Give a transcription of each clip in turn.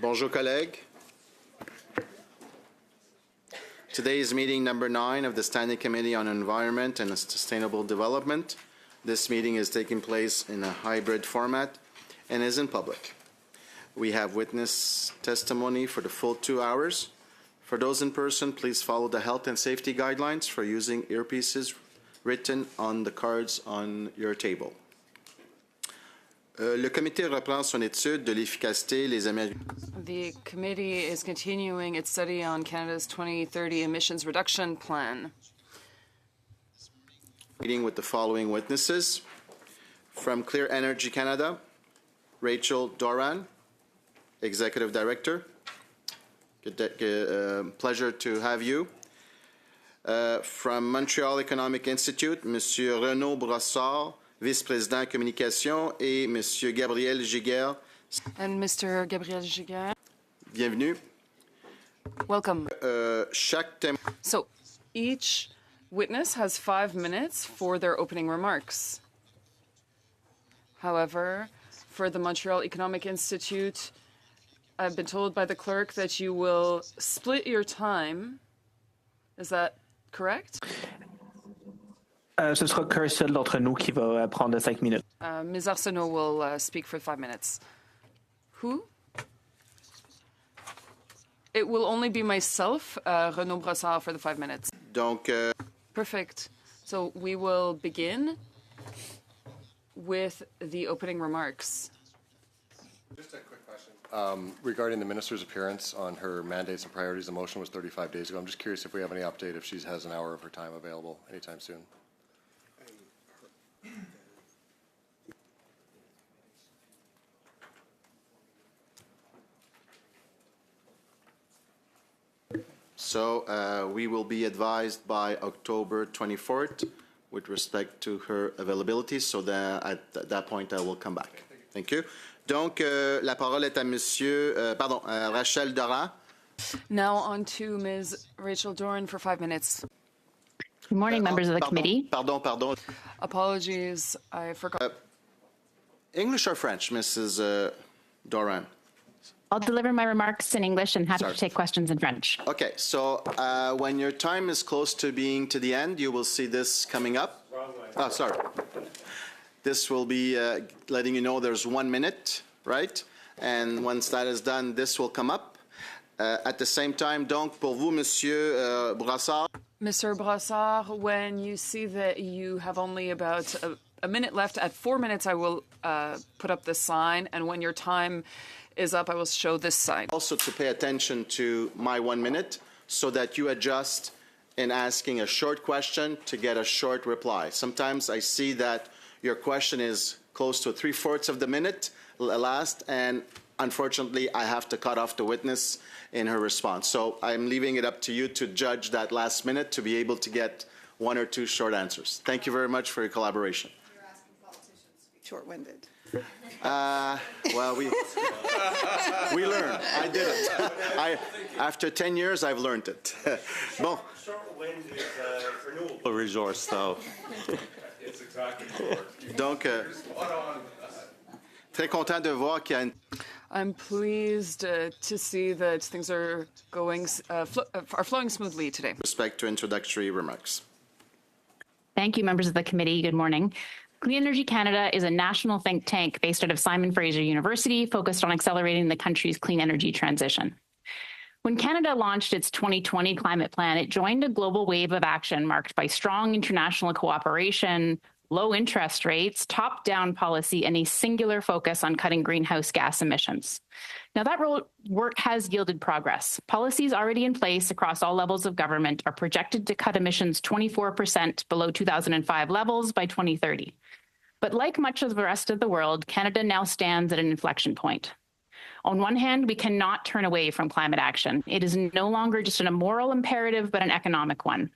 Bonjour, collègues. Today is meeting number 9 of the Standing Committee on Environment and Sustainable Development. This meeting is taking place in a hybrid format and is in public. We have witness testimony for the full 2 hours. For those in person, please follow the health and safety guidelines for using earpieces written on the cards on your table. Le comité reprend son étude de l'efficacité les The committee is continuing its study on Canada's 2030 emissions reduction plan. Meeting with the following witnesses. From Clear Energy Canada, Rachel Doran, Executive Director. Pleasure to have you. From Montreal Economic Institute, Monsieur Renaud Brossard, Vice-président Communication, et Monsieur Gabriel Giguère. And Mr. Gabriel Giguère. Bienvenue. Welcome. Chaque thème. So each witness has 5 minutes for their opening remarks. However, for the Montreal Economic Institute, I've been told by the clerk that you will split your time. Is that correct? Ce sera qu'un seul d'entre nous qui va prendre 5 minutes. Ms. Arsenault will speak for 5 minutes. Who? It will only be myself, Renaud Brossard, for the 5 minutes. Donc, Perfect. So we will begin with the opening remarks. Just a quick question. Regarding the minister's appearance on her mandates and priorities, the motion was 35 days ago. I'm just curious if we have any update, if she has an hour of her time available anytime soon. So we will be advised by October 24th with respect to her availability. So at that point, I will come back. Thank you. Donc, la parole est à Monsieur, Rachel Doran. Now on to Ms. Rachel Doran for 5 minutes. Good morning, members of the committee. Pardon. Apologies, I forgot. English or French, Mrs. Doran? I'll deliver my remarks in English and happy to take questions in French. Okay, so when your time is close to being to the end, you will see this coming up. Wrong way. Oh, sorry. This will be letting you know there's 1 minute, right? And once that is done, this will come up. At the same time, donc, pour vous, Monsieur Brossard. Mr. Brossard, when you see that you have only about a minute left, at 4 minutes, I will put up this sign, and when your time is up, I will show this sign. Also to pay attention to my 1 minute so that you adjust in asking a short question to get a short reply. Sometimes I see that your question is close to 3/4 of the minute last, and unfortunately, I have to cut off the witness in her response. So I'm leaving it up to you to judge that last minute to be able to get 1 or 2 short answers. Thank you very much for your collaboration. You're asking politicians to be short-winded. Well, we learn. I did it. After 10 years, I've learned it. Bon. Short wind is a renewable resource, so. It's exactly Donc, très content de voir qu'il y a une... I'm pleased to see that things are going are flowing smoothly today. Respect to introductory remarks. Thank you, members of the committee. Good morning. Clean Energy Canada is a national think tank based out of Simon Fraser University, focused on accelerating the country's clean energy transition. When Canada launched its 2020 climate plan, it joined a global wave of action marked by strong international cooperation, low interest rates, top-down policy, and a singular focus on cutting greenhouse gas emissions. Now, that work has yielded progress. Policies already in place across all levels of government are projected to cut emissions 24% below 2005 levels by 2030. But like much of the rest of the world, Canada now stands at an inflection point. On one hand, we cannot turn away from climate action. It is no longer just a moral imperative, but an economic one.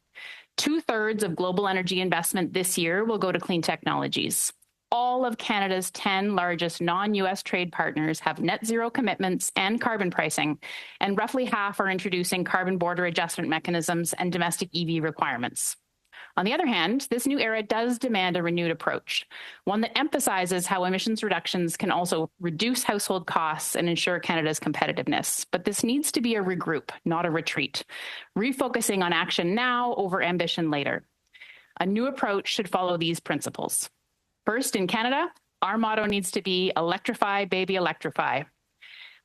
2/3 of global energy investment this year will go to clean technologies. All of Canada's 10 largest non-US trade partners have net zero commitments and carbon pricing, and roughly half are introducing carbon border adjustment mechanisms and domestic EV requirements. On the other hand, this new era does demand a renewed approach, one that emphasizes how emissions reductions can also reduce household costs and ensure Canada's competitiveness. But this needs to be a regroup, not a retreat, refocusing on action now over ambition later. A new approach should follow these principles. First, in Canada, our motto needs to be electrify, baby, electrify.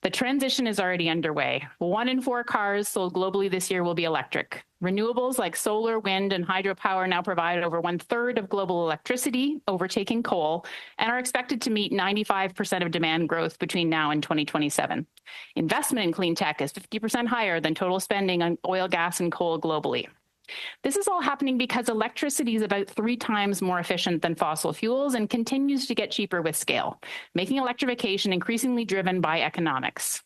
The transition is already underway. 1 in 4 cars sold globally this year will be electric. Renewables like solar, wind, and hydropower now provide over 1/3 of global electricity, overtaking coal, and are expected to meet 95% of demand growth between now and 2027. Investment in clean tech is 50% higher than total spending on oil, gas, and coal globally. This is all happening because electricity is about 3 times more efficient than fossil fuels and continues to get cheaper with scale, making electrification increasingly driven by economics.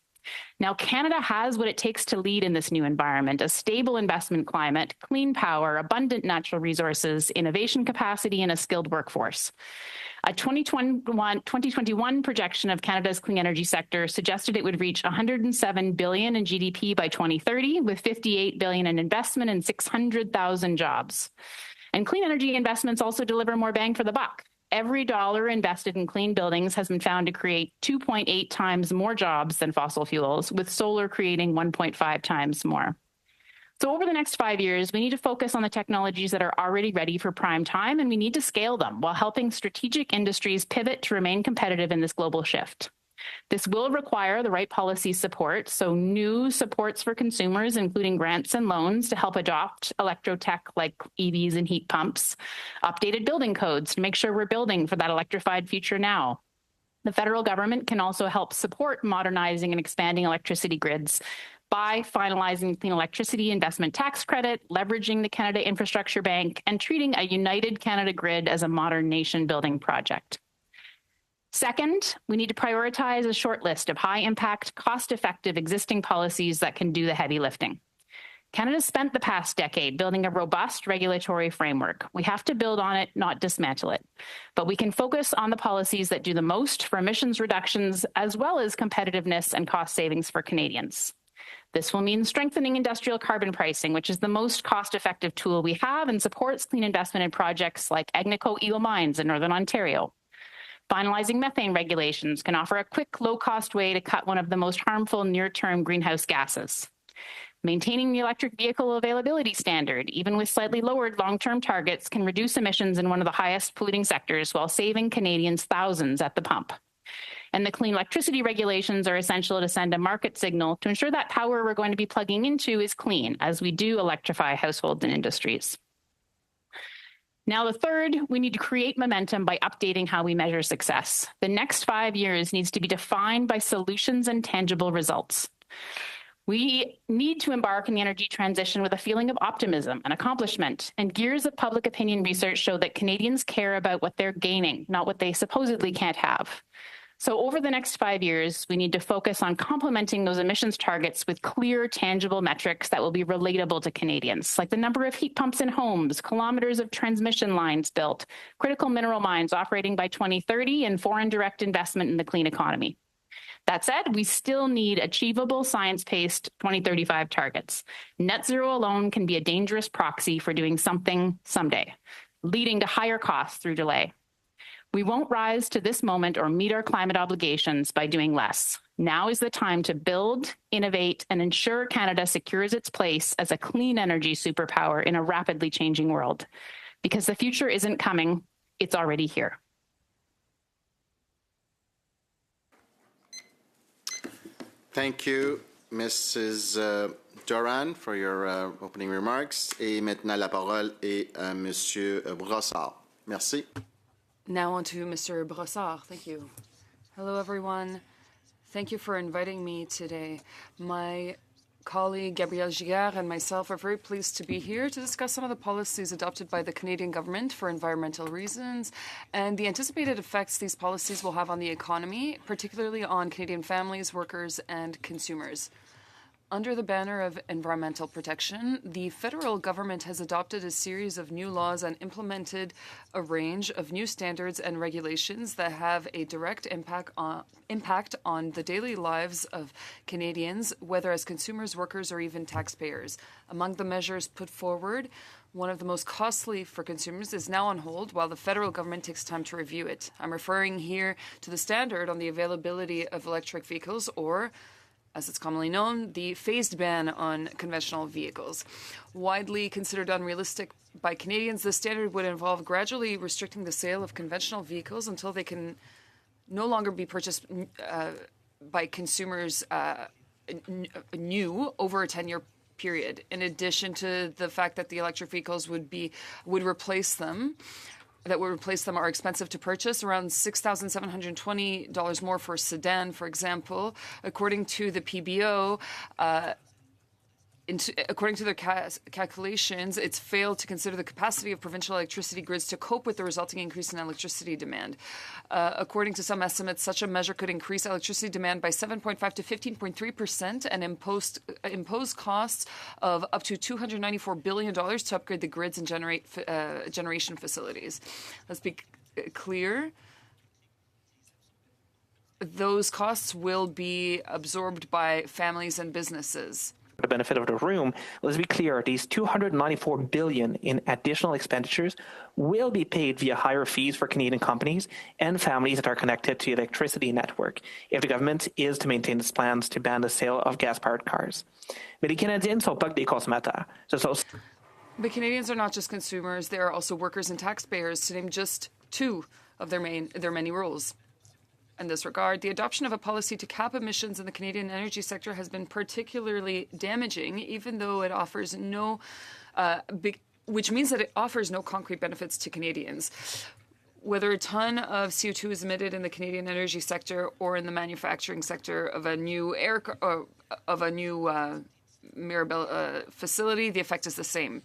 Now, Canada has what it takes to lead in this new environment: a stable investment climate, clean power, abundant natural resources, innovation capacity, and a skilled workforce. A 2021 projection of Canada's clean energy sector suggested it would reach $107 billion in GDP by 2030, with $58 billion in investment and 600,000 jobs. And clean energy investments also deliver more bang for the buck. Every dollar invested in clean buildings has been found to create 2.8 times more jobs than fossil fuels, with solar creating 1.5 times more. So over the next 5 years, we need to focus on the technologies that are already ready for prime time, and we need to scale them while helping strategic industries pivot to remain competitive in this global shift. This will require the right policy support, so new supports for consumers, including grants and loans to help adopt electrotech like EVs and heat pumps, updated building codes to make sure we're building for that electrified future now. The federal government can also help support modernizing and expanding electricity grids by finalizing the Clean Electricity Investment Tax Credit, leveraging the Canada Infrastructure Bank, and treating a united Canada grid as a modern nation-building project. Second, we need to prioritize a short list of high-impact, cost-effective existing policies that can do the heavy lifting. Canada spent the past decade building a robust regulatory framework. We have to build on it, not dismantle it. But we can focus on the policies that do the most for emissions reductions, as well as competitiveness and cost savings for Canadians. This will mean strengthening industrial carbon pricing, which is the most cost-effective tool we have and supports clean investment in projects like Agnico Eagle Mines in Northern Ontario. Finalizing methane regulations can offer a quick, low-cost way to cut one of the most harmful near-term greenhouse gases. Maintaining the electric vehicle availability standard, even with slightly lowered long-term targets, can reduce emissions in one of the highest polluting sectors while saving Canadians thousands at the pump. And the clean electricity regulations are essential to send a market signal to ensure that power we're going to be plugging into is clean as we do electrify households and industries. Now, the third, we need to create momentum by updating how we measure success. The next 5 years needs to be defined by solutions and tangible results. We need to embark on the energy transition with a feeling of optimism and accomplishment, and years of public opinion research show that Canadians care about what they're gaining, not what they supposedly can't have. So over the next 5 years, we need to focus on complementing those emissions targets with clear, tangible metrics that will be relatable to Canadians, like the number of heat pumps in homes, kilometers of transmission lines built, critical mineral mines operating by 2030, and foreign direct investment in the clean economy. That said, we still need achievable science-based 2035 targets. Net zero alone can be a dangerous proxy for doing something someday, leading to higher costs through delay. We won't rise to this moment or meet our climate obligations by doing less. Now is the time to build, innovate, and ensure Canada secures its place as a clean energy superpower in a rapidly changing world. Because the future isn't coming, it's already here. Thank you, Mrs. Doran, for your opening remarks. Et maintenant, la parole est à Monsieur Brossard. Merci. Now on to Mr. Brossard. Thank you. Hello, everyone. Thank you for inviting me today. My colleague Gabrielle Giguère and myself are very pleased to be here to discuss some of the policies adopted by the Canadian government for environmental reasons and the anticipated effects these policies will have on the economy, particularly on Canadian families, workers, and consumers. Under the banner of environmental protection, the federal government has adopted a series of new laws and implemented a range of new standards and regulations that have a direct impact on the daily lives of Canadians, whether as consumers, workers, or even taxpayers. Among the measures put forward, one of the most costly for consumers is now on hold while the federal government takes time to review it. I'm referring here to the standard on the availability of electric vehicles, or as it's commonly known, the phased ban on conventional vehicles. Widely considered unrealistic by Canadians, this standard would involve gradually restricting the sale of conventional vehicles until they can no longer be purchased by consumers new over a 10-year period. In addition to the fact that the electric vehicles would replace them, are expensive to purchase, around $6,720 more for a sedan, for example. According to the PBO, according to their calculations, it's failed to consider the capacity of provincial electricity grids to cope with the resulting increase in electricity demand. According to some estimates, such a measure could increase electricity demand by 7.5 to 15.3% and impose costs of up to $294 billion to upgrade the grids and generation facilities. Let's be clear. Those costs will be absorbed by families and businesses. For the benefit of the room, let's be clear, these $294 billion in additional expenditures will be paid via higher fees for Canadian companies and families that are connected to the electricity network if the government is to maintain its plans to ban the sale of gas-powered cars. Mais les Canadiens ne sont pas que des consommateurs. But Canadians are not just consumers, they are also workers and taxpayers, to name just two of their many roles. In this regard, the adoption of a policy to cap emissions in the Canadian energy sector has been particularly damaging, even though it offers which means that it offers no concrete benefits to Canadians. Whether a ton of CO2 is emitted in the Canadian energy sector or in the manufacturing sector of a new Mirabel facility, the effect is the same.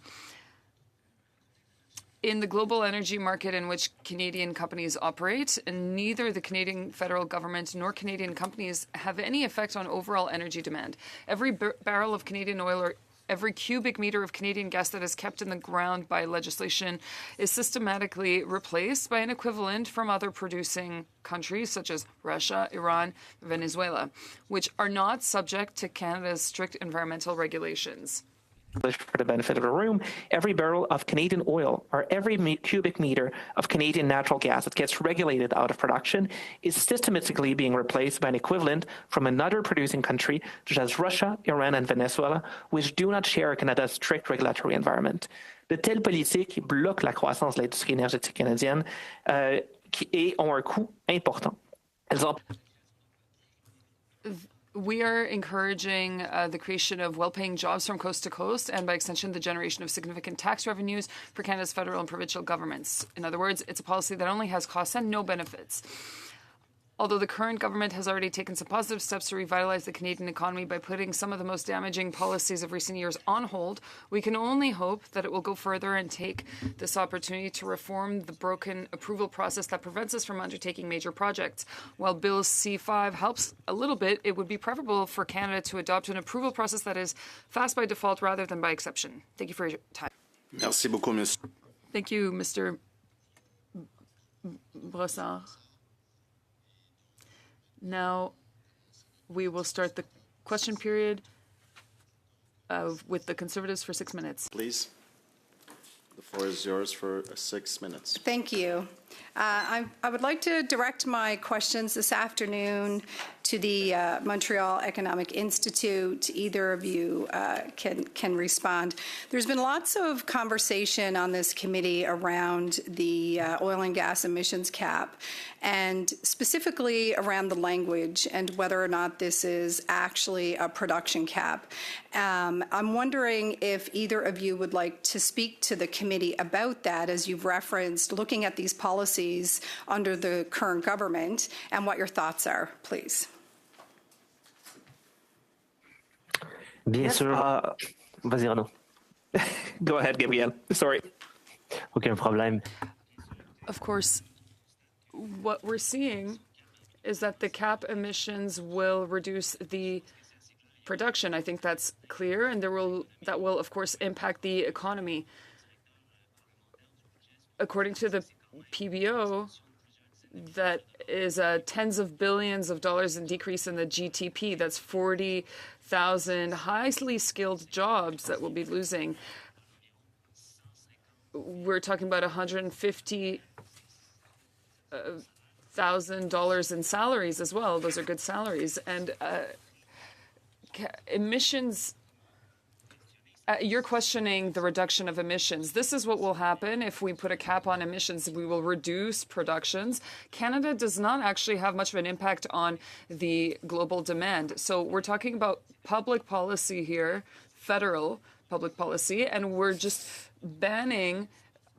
In the global energy market in which Canadian companies operate, neither the Canadian federal government nor Canadian companies have any effect on overall energy demand. Every barrel of Canadian oil or every cubic meter of Canadian gas that is kept in the ground by legislation is systematically replaced by an equivalent from other producing countries such as Russia, Iran, Venezuela, which are not subject to Canada's strict environmental regulations. For the benefit of the room, every barrel of Canadian oil or every cubic meter of Canadian natural gas that gets regulated out of production is systematically being replaced by an equivalent from another producing country such as Russia, Iran, and Venezuela, which do not share Canada's strict regulatory environment. De telles politiques bloquent la croissance de l'industrie énergétique canadienne et ont un coût important. Elles ont We are encouraging the creation of well-paying jobs from coast to coast and, by extension, the generation of significant tax revenues for Canada's federal and provincial governments. In other words, it's a policy that only has costs and no benefits. Although the current government has already taken some positive steps to revitalize the Canadian economy by putting some of the most damaging policies of recent years on hold, we can only hope that it will go further and take this opportunity to reform the broken approval process that prevents us from undertaking major projects. While Bill C-5 helps a little bit, it would be preferable for Canada to adopt an approval process that is fast by default rather than by exception. Thank you for your time. Merci beaucoup, monsieur. Thank you, Mr. Brossard. Now, we will start the question period with the Conservatives for 6 minutes. Please. The floor is yours for 6 minutes. Thank you. I would like to direct my questions this afternoon to the Montreal Economic Institute. Either of you can respond. There's been lots of conversation on this committee around the oil and gas emissions cap, and specifically around the language and whether or not this is actually a production cap. I'm wondering if either of you would like to speak to the committee about that, as you've referenced, looking at these policies under the current government, and what your thoughts are, please. Bien sûr. Vas-y, Renaud. Go ahead, Gabriel. Sorry. Aucun problème. Of course, what we're seeing is that the cap emissions will reduce the production. I think that's clear, and that will of course impact the economy. According to the PBO, that is tens of billions of dollars in decrease in the GDP. That's 40,000 highly skilled jobs that we'll be losing. We're talking about $150,000 in salaries as well. Those are good salaries. And emissions, you're questioning the reduction of emissions. This is what will happen if we put a cap on emissions. We will reduce productions. Canada does not actually have much of an impact on the global demand. So we're talking about public policy here, federal public policy, and we're just banning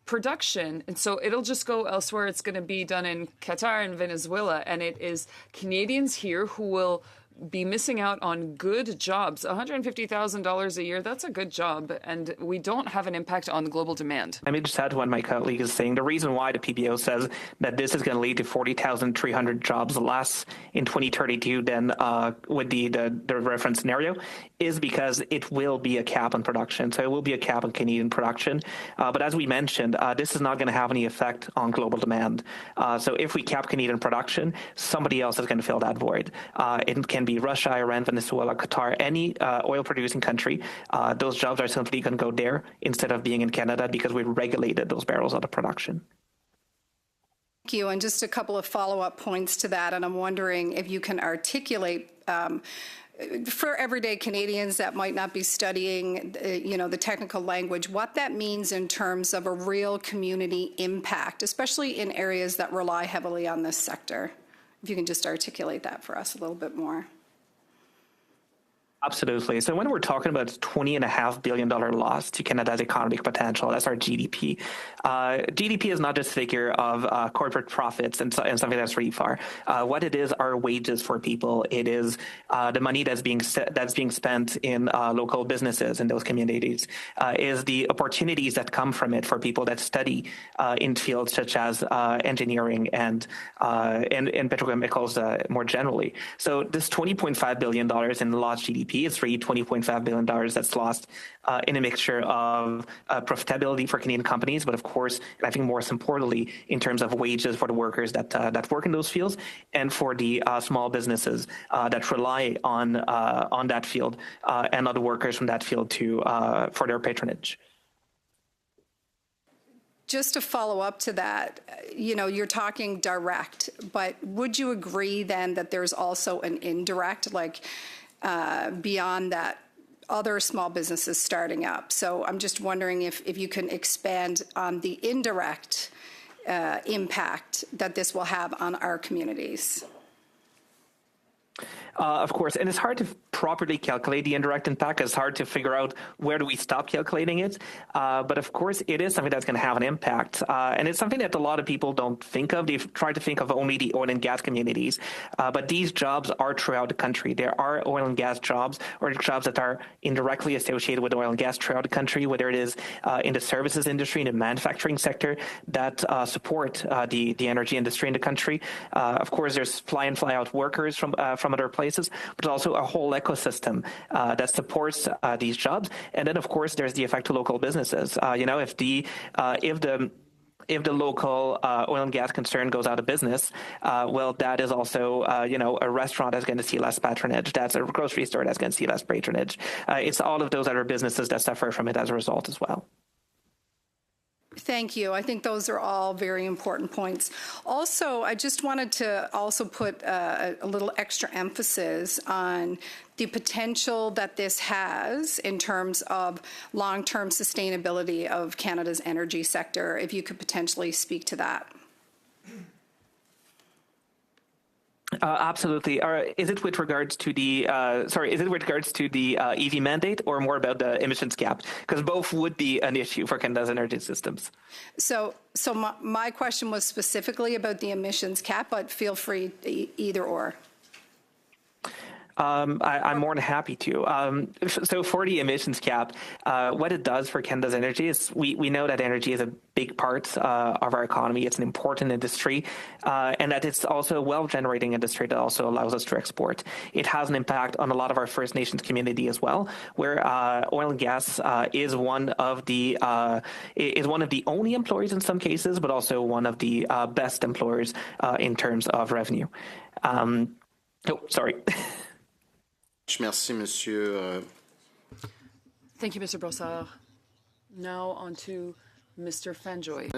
production. And so it'll just go elsewhere. It's going to be done in Qatar and Venezuela. And it is Canadians here who will be missing out on good jobs. $150,000 a year, that's a good job. And we don't have an impact on global demand. Let me just add to what my colleague is saying. The reason why the PBO says that this is going to lead to 40,300 jobs less in 2032 than with the reference scenario is because it will be a cap on production. So it will be a cap on Canadian production. But as we mentioned, this is not going to have any effect on global demand. So if we cap Canadian production, somebody else is going to fill that void. It can be Russia, Iran, Venezuela, Qatar, any oil-producing country. Those jobs are simply going to go there instead of being in Canada because we regulated those barrels out of production. Thank you. And just a couple of follow-up points to that. And I'm wondering if you can articulate for everyday Canadians that might not be studying, the technical language, what that means in terms of a real community impact, especially in areas that rely heavily on this sector. If you can just articulate that for us a little bit more. Absolutely. So when we're talking about $20.5 billion loss to Canada's economic potential, that's our GDP. GDP is not just a figure of corporate profits and something that's really far. What it is are wages for people. It is the money that's being spent in local businesses in those communities. Is the opportunities that come from it for people that study in fields such as engineering and petrochemicals more generally. So this $20.5 billion in lost GDP is really $20.5 billion that's lost in a mixture of profitability for Canadian companies, but of course, I think more importantly, in terms of wages for the workers that work in those fields and for the small businesses that rely on that field and other workers from that field for their patronage. Just to follow up to that, you're talking direct, but would you agree then that there's also an indirect, beyond that, other small businesses starting up? So I'm just wondering if you can expand on the indirect impact that this will have on our communities. Of course, and it's hard to properly calculate the indirect impact. It's hard to figure out where do we stop calculating it. But of course, it is something that's going to have an impact. And it's something that a lot of people don't think of. They've tried to think of only the oil and gas communities. But these jobs are throughout the country. There are oil and gas jobs or jobs that are indirectly associated with oil and gas throughout the country, whether it is in the services industry, in the manufacturing sector that support the energy industry in the country. Of course, there's fly in, fly out workers from other places, but also a whole ecosystem that supports these jobs. And then, of course, there's the effect to local businesses. If the local oil and gas concern goes out of business, well, that is also, a restaurant that's going to see less patronage. That's a grocery store that's going to see less patronage. It's all of those other businesses that suffer from it as a result as well. Thank you. I think those are all very important points. Also, I just wanted to also put a little extra emphasis on the potential that this has in terms of long-term sustainability of Canada's energy sector, if you could potentially speak to that. Absolutely. Is it with regards to the EV mandate or more about the emissions cap? Because both would be an issue for Canada's energy systems. So my question was specifically about the emissions cap, but feel free either or. I'm more than happy to. So for the emissions cap, what it does for Canada's energy is we know that energy is a big part of our economy. It's an important industry, and that it's also a wealth-generating industry that also allows us to export. It has an impact on a lot of our First Nations community as well, where oil and gas is one of the only employers in some cases, but also one of the best employers in terms of revenue. Sorry. Merci, Monsieur. Thank you, Mr. Brossard. Now on to Mr. Fanjoy.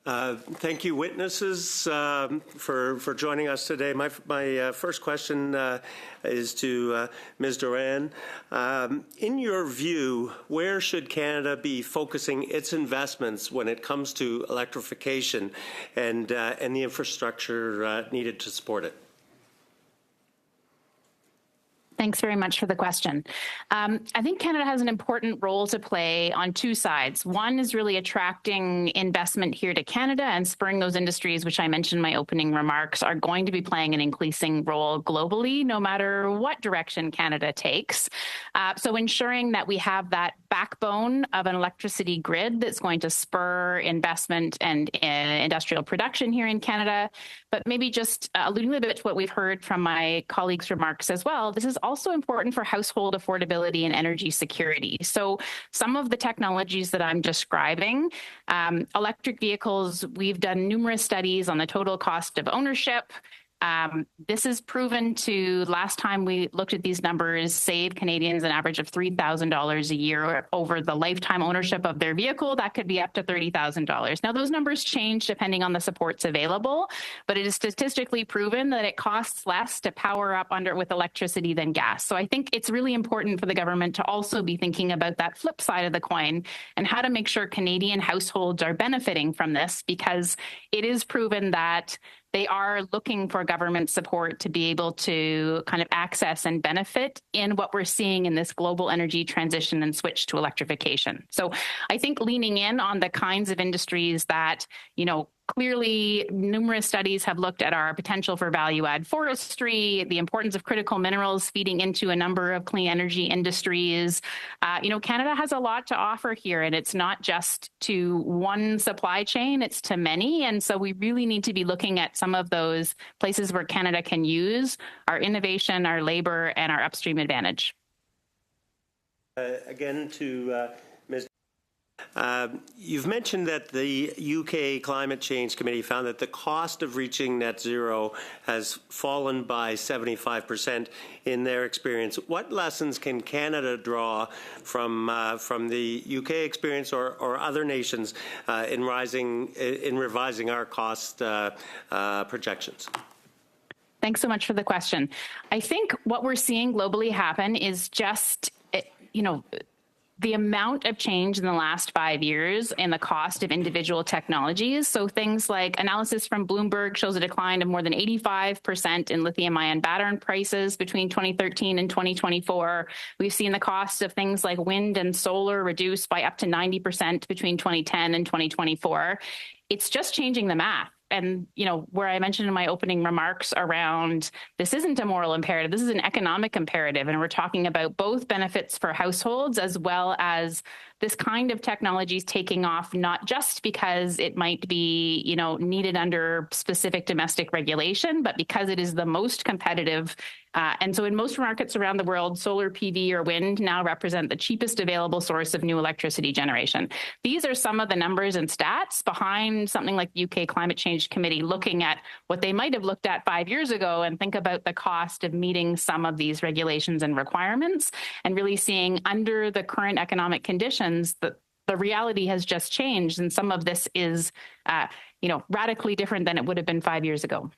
Thank you, witnesses, for joining us today. My first question is to Ms. Doran. In your view, where should Canada be focusing its investments when it comes to electrification and the infrastructure needed to support it? Thanks very much for the question. I think Canada has an important role to play on two sides. One is really attracting investment here to Canada and spurring those industries, which I mentioned in my opening remarks, are going to be playing an increasing role globally, no matter what direction Canada takes. So ensuring that we have that backbone of an electricity grid that's going to spur investment and industrial production here in Canada. But maybe just alluding a little bit to what we've heard from my colleagues' remarks as well, this is also important for household affordability and energy security. So some of the technologies that I'm describing, electric vehicles, we've done numerous studies on the total cost of ownership. This is proven to, last time we looked at these numbers, save Canadians an average of $3,000 a year over the lifetime ownership of their vehicle. That could be up to $30,000. Now, those numbers change depending on the supports available, but it is statistically proven that it costs less to power up with electricity than gas. So I think it's really important for the government to also be thinking about that flip side of the coin and how to make sure Canadian households are benefiting from this, because it is proven that they are looking for government support to be able to kind of access and benefit in what we're seeing in this global energy transition and switch to electrification. So I think leaning in on the kinds of industries that, clearly, numerous studies have looked at our potential for value-add forestry, the importance of critical minerals feeding into a number of clean energy industries. Canada has a lot to offer here, and it's not just to one supply chain, it's to many. And so we really need to be looking at some of those places where Canada can use our innovation, our labor, and our upstream advantage. Again to Ms. You've mentioned that the UK Climate Change Committee found that the cost of reaching net zero has fallen by 75% in their experience. What lessons can Canada draw from the UK experience or other nations in revising our cost projections? Thanks so much for the question. I think what we're seeing globally happen is just, the amount of change in the last 5 years and the cost of individual technologies. So things like analysis from Bloomberg shows a decline of more than 85% in lithium-ion battery prices between 2013 and 2024. We've seen the cost of things like wind and solar reduced by up to 90% between 2010 and 2024. It's just changing the math. And, where I mentioned in my opening remarks around this isn't a moral imperative, this is an economic imperative. And we're talking about both benefits for households as well as this kind of technology is taking off, not just because it might be, needed under specific domestic regulation, but because it is the most competitive. And so in most markets around the world, solar PV or wind now represent the cheapest available source of new electricity generation. These are some of the numbers and stats behind something like the UK Climate Change Committee looking at what they might have looked at 5 years ago and think about the cost of meeting some of these regulations and requirements, and really seeing under the current economic conditions that the reality has just changed. And some of this is, radically different than it would have been 5 years ago.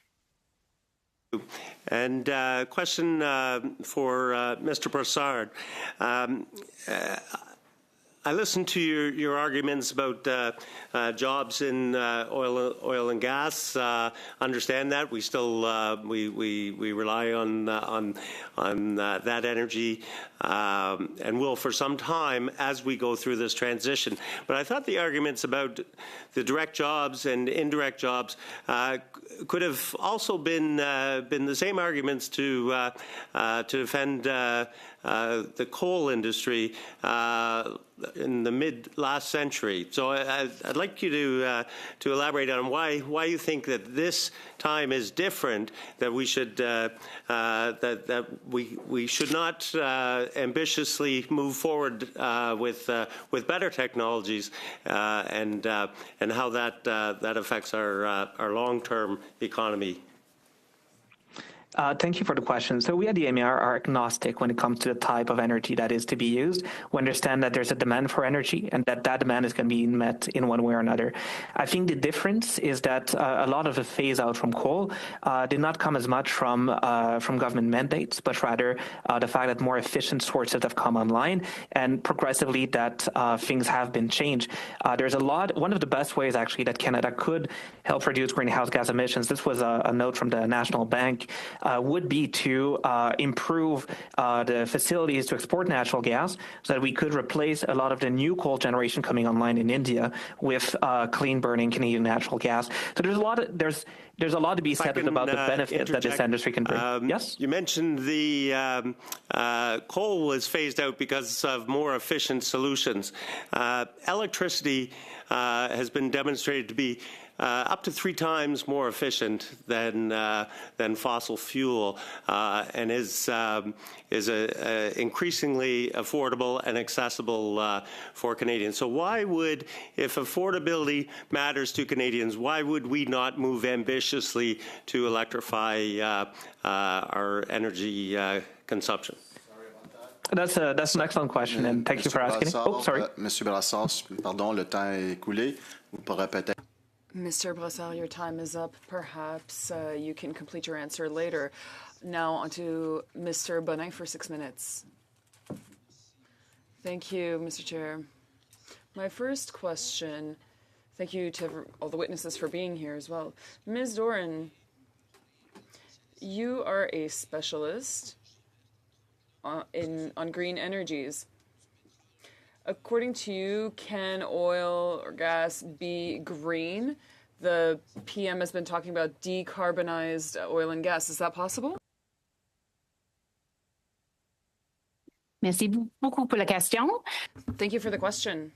And question for Mr. Brossard. I listened to your arguments about jobs in oil and gas. Understand that we still we rely on that energy and will for some time as we go through this transition. But I thought the arguments about the direct jobs and indirect jobs could have also been the same arguments to defend the coal industry in the mid last century. So I'd like you to elaborate on why you think that this time is different. That we should that we should not ambitiously move forward with better technologies and how that affects our long-term economy. Thank you for the question. So we at the AMR are agnostic when it comes to the type of energy that is to be used. We understand that there's a demand for energy and that demand is going to be met in one way or another. I think the difference is that a lot of the phase out from coal did not come as much from government mandates, but rather the fact that more efficient sources have come online and progressively that things have been changed. There's one of the best ways actually that Canada could help reduce greenhouse gas emissions. This was a note from the National Bank. Would be to improve the facilities to export natural gas so that we could replace a lot of the new coal generation coming online in India with clean burning Canadian natural gas. So there's a lot to be said about the benefit that this industry can bring. Yes? You mentioned the coal was phased out because of more efficient solutions. Electricity has been demonstrated to be up to 3 times more efficient than fossil fuel, and is increasingly affordable and accessible for Canadians. So why would, if affordability matters to Canadians, why would we not move ambitiously to electrify our energy consumption? That's an excellent question, and thank you for asking. Oh, sorry. Monsieur Brassard, pardon, le temps est écoulé. Vous pourrez peut-être. Mr. Brassard, your time is up. Perhaps you can complete your answer later. Now on to Mr. Bonin for 6 minutes. Thank you, Mr. Chair. My first question, thank you to all the witnesses for being here as well. Ms. Doran, you are a specialist on green energies. According to you, can oil or gas be green? The PM has been talking about decarbonized oil and gas. Is that possible? Merci beaucoup pour la question. Thank you for the question.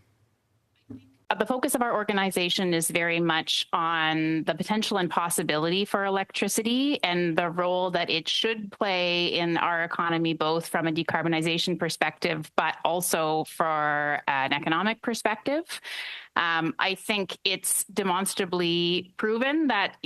The focus of our organization is very much on the potential and possibility for electricity and the role that it should play in our economy, both from a decarbonization perspective, but also for an economic perspective. I think it's demonstrably proven that,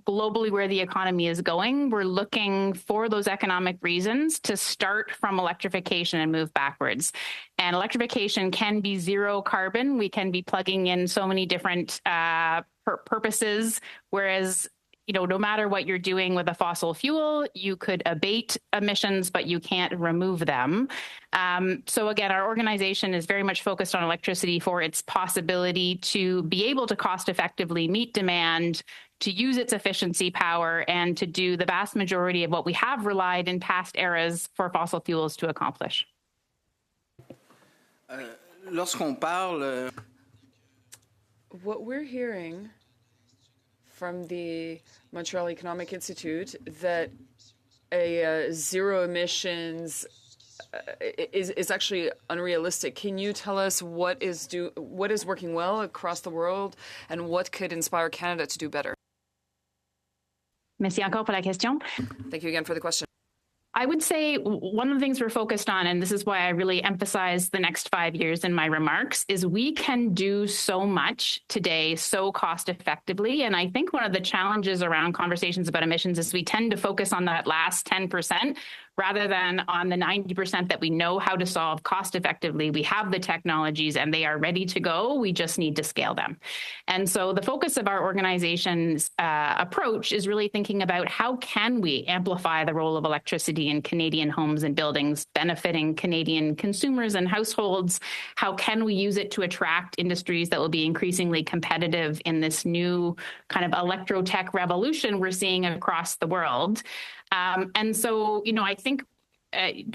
globally where the economy is going, we're looking for those economic reasons to start from electrification and move backwards. And electrification can be zero carbon. We can be plugging in so many different purposes, whereas no matter what you're doing with a fossil fuel, you could abate emissions, but you can't remove them. So again, our organization is very much focused on electricity for its possibility to be able to cost effectively meet demand, to use its efficiency power, and to do the vast majority of what we have relied in past eras for fossil fuels to accomplish. Lorsqu'on parle... What we're hearing from the Montreal Economic Institute that a zero emissions is actually unrealistic. Can you tell us what is working well across the world and what could inspire Canada to do better? Merci encore pour la question. Thank you again for the question. I would say one of the things we're focused on, and this is why I really emphasize the next 5 years in my remarks, is we can do so much today so cost effectively. And I think one of the challenges around conversations about emissions is we tend to focus on that last 10% rather than on the 90% that we know how to solve cost effectively. We have the technologies and they are ready to go. We just need to scale them. And so the focus of our organization's approach is really thinking about how can we amplify the role of electricity in Canadian homes and buildings, benefiting Canadian consumers and households. How can we use it to attract industries that will be increasingly competitive in this new kind of electro-tech revolution we're seeing across the world? And so, I think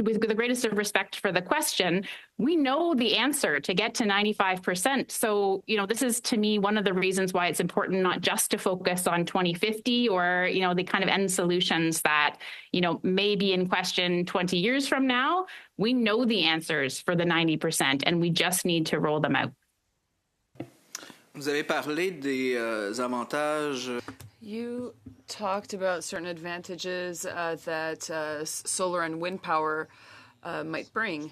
with the greatest of respect for the question, we know the answer to get to 95%. So, this is to me one of the reasons why it's important not just to focus on 2050 or, the kind of end solutions that, may be in question 20 years from now. We know the answers for the 90% and we just need to roll them out. Vous avez parlé des avantages. You talked about certain advantages that solar and wind power might bring.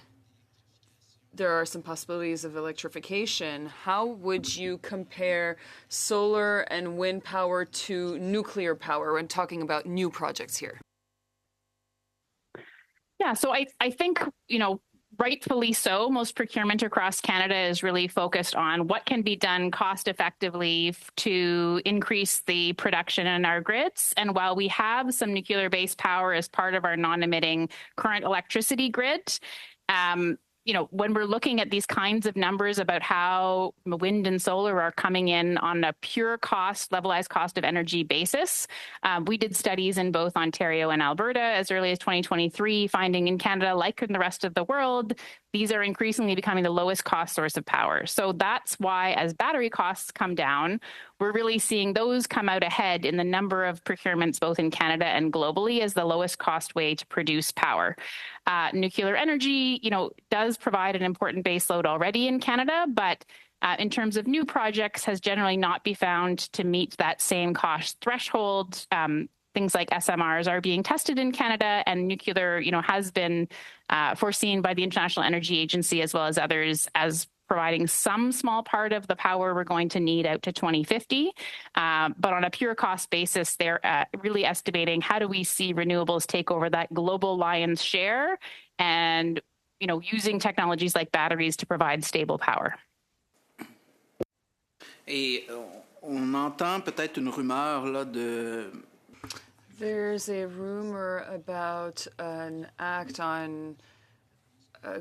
There are some possibilities of electrification. How would you compare solar and wind power to nuclear power when talking about new projects here? Yeah, so I think, rightfully so, most procurement across Canada is really focused on what can be done cost effectively to increase the production in our grids. And while we have some nuclear-based power as part of our non-emitting current electricity grid, when we're looking at these kinds of numbers about how wind and solar are coming in on a pure cost, levelized cost of energy basis, we did studies in both Ontario and Alberta as early as 2023, finding in Canada, like in the rest of the world, these are increasingly becoming the lowest cost source of power. So that's why as battery costs come down, we're really seeing those come out ahead in the number of procurements both in Canada and globally as the lowest cost way to produce power. Nuclear energy, does provide an important baseload already in Canada, but in terms of new projects has generally not been found to meet that same cost threshold. Things like SMRs are being tested in Canada, and nuclear, has been foreseen by the International Energy Agency as well as others as providing some small part of the power we're going to need out to 2050. But on a pure cost basis, they're really estimating how do we see renewables take over that global lion's share and, using technologies like batteries to provide stable power. Et on entend peut-être une rumeur là de... There's a rumor about an act on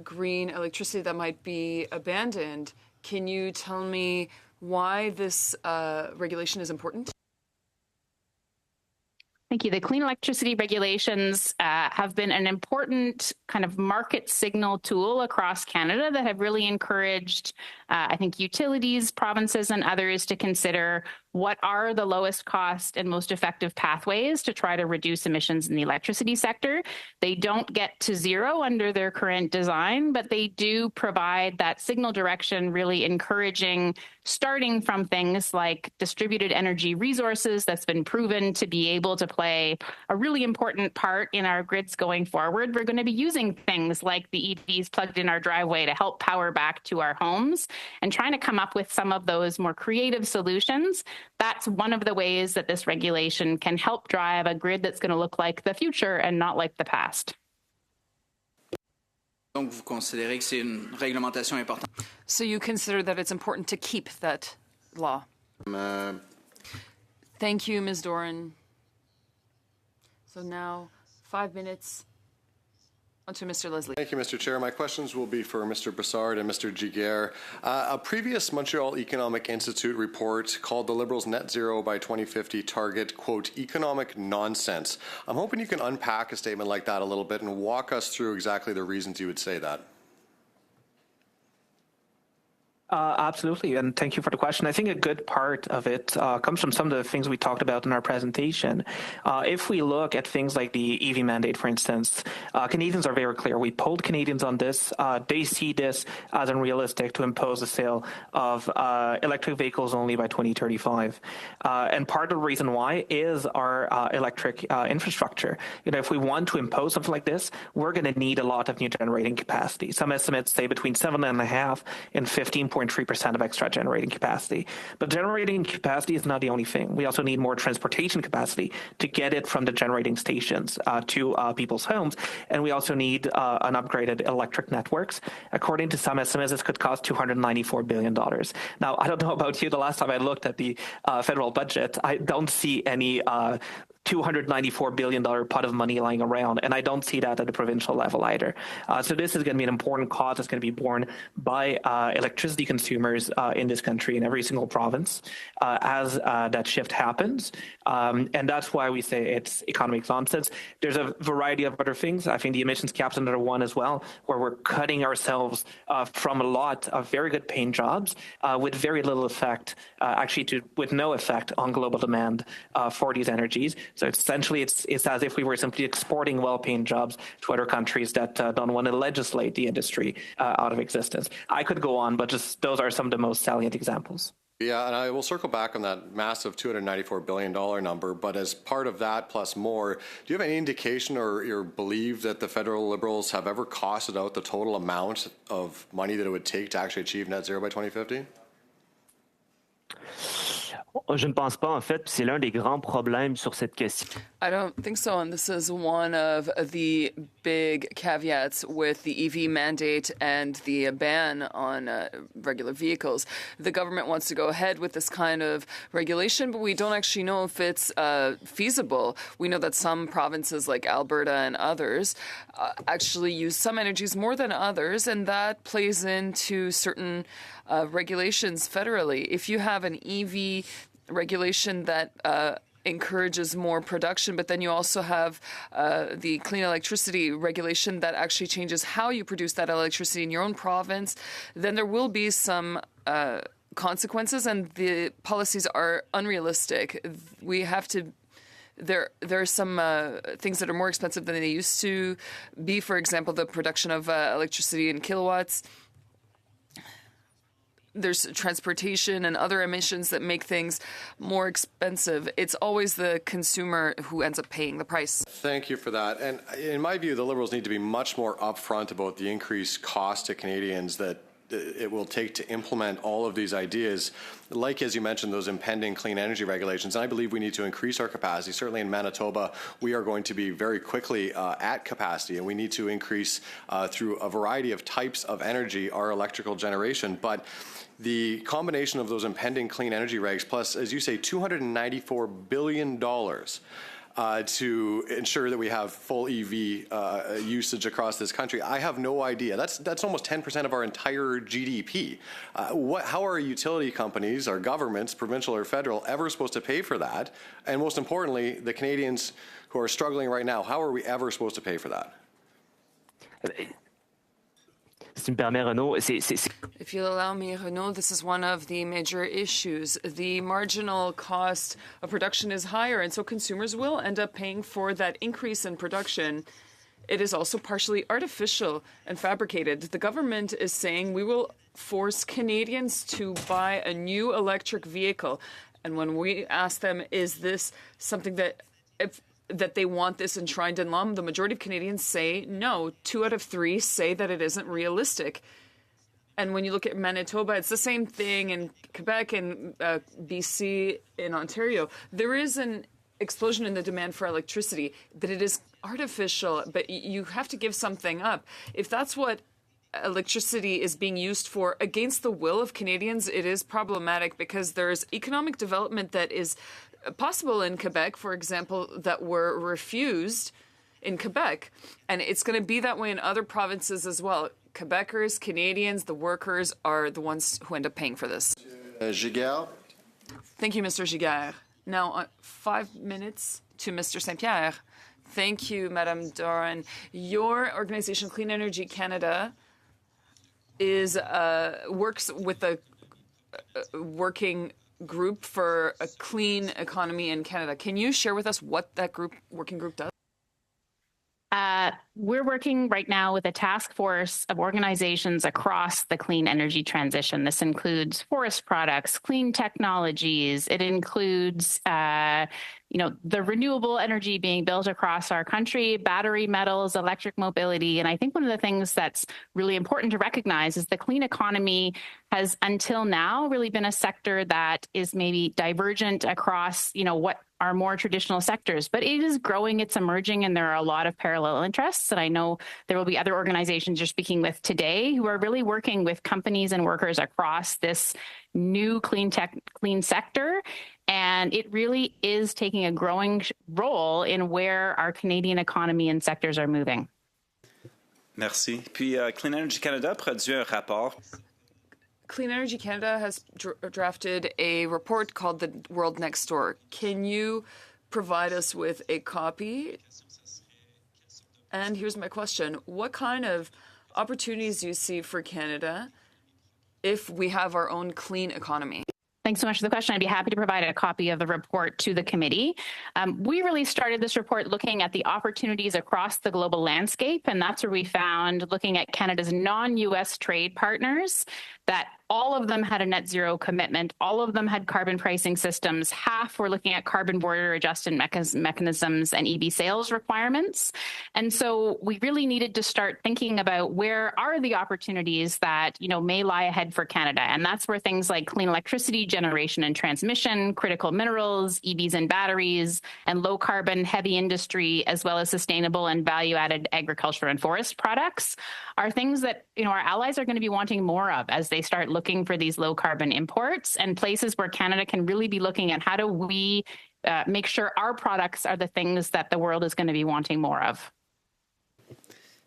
green electricity that might be abandoned. Can you tell me why this regulation is important? Thank you. The clean electricity regulations have been an important kind of market signal tool across Canada that have really encouraged, I think, utilities, provinces, and others to consider what are the lowest cost and most effective pathways to try to reduce emissions in the electricity sector. They don't get to zero under their current design, but they do provide that signal direction, really encouraging starting from things like distributed energy resources that's been proven to be able to play a really important part in our grids going forward. We're going to be using things like the EVs plugged in our driveway to help power back to our homes and trying to come up with some of those more creative solutions. That's one of the ways that this regulation can help drive a grid that's going to look like the future and not like the past. Donc, vous considérez que c'est une réglementation importante? So you consider that it's important to keep that law? Thank you, Ms. Doran. So now, 5 minutes. On to Mr. Leslie. Thank you, Mr. Chair. My questions will be for Mr. Brassard and Mr. Giguère. A previous Montreal Economic Institute report called the Liberals' net zero by 2050 target, quote, economic nonsense. I'm hoping you can unpack a statement like that a little bit and walk us through exactly the reasons you would say that. Absolutely, and thank you for the question. I think a good part of it comes from some of the things we talked about in our presentation. If we look at things like the EV mandate, for instance, Canadians are very clear. We polled Canadians on this. They see this as unrealistic to impose the sale of electric vehicles only by 2035. And part of the reason why is our electric infrastructure. If we want to impose something like this, we're going to need a lot of new generating capacity. Some estimates say between 7.5 and 15.3 1.3% of extra generating capacity. But generating capacity is not the only thing. We also need more transportation capacity to get it from the generating stations to people's homes. And we also need an upgraded electric networks. According to some estimates, this could cost $294 billion. Now, I don't know about you. The last time I looked at the federal budget, I don't see any $294 billion pot of money lying around, and I don't see that at the provincial level either. So this is going to be an important cost that's going to be borne by electricity consumers in this country, in every single province, as that shift happens. And that's why we say it's economic nonsense. There's a variety of other things. I think the emissions cap's another one as well, where we're cutting ourselves from a lot of very good paying jobs with very little effect, with no effect on global demand for these energies. So essentially, it's as if we were simply exporting well-paying jobs to other countries that don't want to legislate the industry out of existence. I could go on, but just those are some of the most salient examples. Yeah, and I will circle back on that massive $294 billion number, but as part of that plus more, do you have any indication or believe that the federal Liberals have ever costed out the total amount of money that it would take to actually achieve net zero by 2050? Je ne pense pas, en fait, c'est l'un des grands problèmes sur cette question. I don't think so, and this is one of the big caveats with the EV mandate and the ban on regular vehicles. The government wants to go ahead with this kind of regulation, but we don't actually know if it's feasible. We know that some provinces like Alberta and others actually use some energies more than others, and that plays into certain regulations federally. If you have an EV regulation that encourages more production, but then you also have the clean electricity regulation that actually changes how you produce that electricity in your own province, then there will be some consequences, and the policies are unrealistic. We have to there are some things that are more expensive than they used to be. For example, the production of electricity in kilowatts. There's transportation and other emissions that make things more expensive. It's always the consumer who ends up paying the price. Thank you for that. And in my view, the Liberals need to be much more upfront about the increased cost to Canadians that it will take to implement all of these ideas, like, as you mentioned, those impending clean energy regulations. And I believe we need to increase our capacity. Certainly in Manitoba, we are going to be very quickly at capacity, and we need to increase through a variety of types of energy our electrical generation. But the combination of those impending clean energy regs, plus, as you say, $294 billion to ensure that we have full EV usage across this country, I have no idea. That's almost 10% of our entire GDP. How are utility companies, our governments, provincial or federal, ever supposed to pay for that? And most importantly, the Canadians who are struggling right now, how are we ever supposed to pay for that? If you'll allow me, Renaud, this is one of the major issues. The marginal cost of production is higher, and so consumers will end up paying for that increase in production. It is also partially artificial and fabricated. The government is saying we will force Canadians to buy a new electric vehicle. And when we ask them, is this something that they want this enshrined in law, the majority of Canadians say no. 2 out of 3 say that it isn't realistic. And when you look at Manitoba, it's the same thing in Quebec and BC, in Ontario. There is an explosion in the demand for electricity, but it is artificial, but you have to give something up. If that's what electricity is being used for against the will of Canadians, it is problematic, because there's economic development that is possible in Quebec, for example, that were refused in Quebec. And it's going to be that way in other provinces as well. Quebecers, Canadians, the workers are the ones who end up paying for this. Giguère. Thank you, Mr. Giguère. Now, 5 minutes to Mr. Saint-Pierre. Thank you, Madame Doran. Your organization, Clean Energy Canada, works with a working group for a clean economy in Canada. Can you share with us what that working group does? We're working right now with a task force of organizations across the clean energy transition. This includes forest products, clean technologies. It includes the renewable energy being built across our country, battery metals, electric mobility. And I think one of the things that's really important to recognize is the clean economy has until now really been a sector that is maybe divergent across, what are more traditional sectors, but it is growing, it's emerging, and there are a lot of parallel interests. And I know there will be other organizations you're speaking with today who are really working with companies and workers across this new clean sector. And it really is taking a growing role in where our Canadian economy and sectors are moving. Merci. Puis Clean Energy Canada produit un rapport. Clean Energy Canada has drafted a report called The World Next Door. Can you provide us with a copy? And here's my question. What kind of opportunities do you see for Canada if we have our own clean economy? Thanks so much for the question. I'd be happy to provide a copy of the report to the committee. We really started this report looking at the opportunities across the global landscape, and that's where we found, looking at Canada's non-U.S. trade partners, that all of them had a net zero commitment. All of them had carbon pricing systems. Half were looking at carbon border adjustment mechanisms and EV sales requirements. And so we really needed to start thinking about where are the opportunities that, may lie ahead for Canada. And that's where things like clean electricity generation and transmission, critical minerals, EVs and batteries, and low carbon heavy industry, as well as sustainable and value added agriculture and forest products, are things that, our allies are going to be wanting more of as they start looking for these low carbon imports, and places where Canada can really be looking at how do we make sure our products are the things that the world is going to be wanting more of.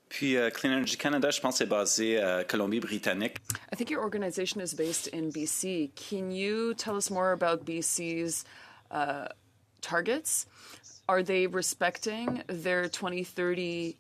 Puis Clean Energy Canada, je pense, est basé à Colombie-Britannique. I think your organization is based in BC. Can you tell us more about BC's targets? Are they respecting their 2030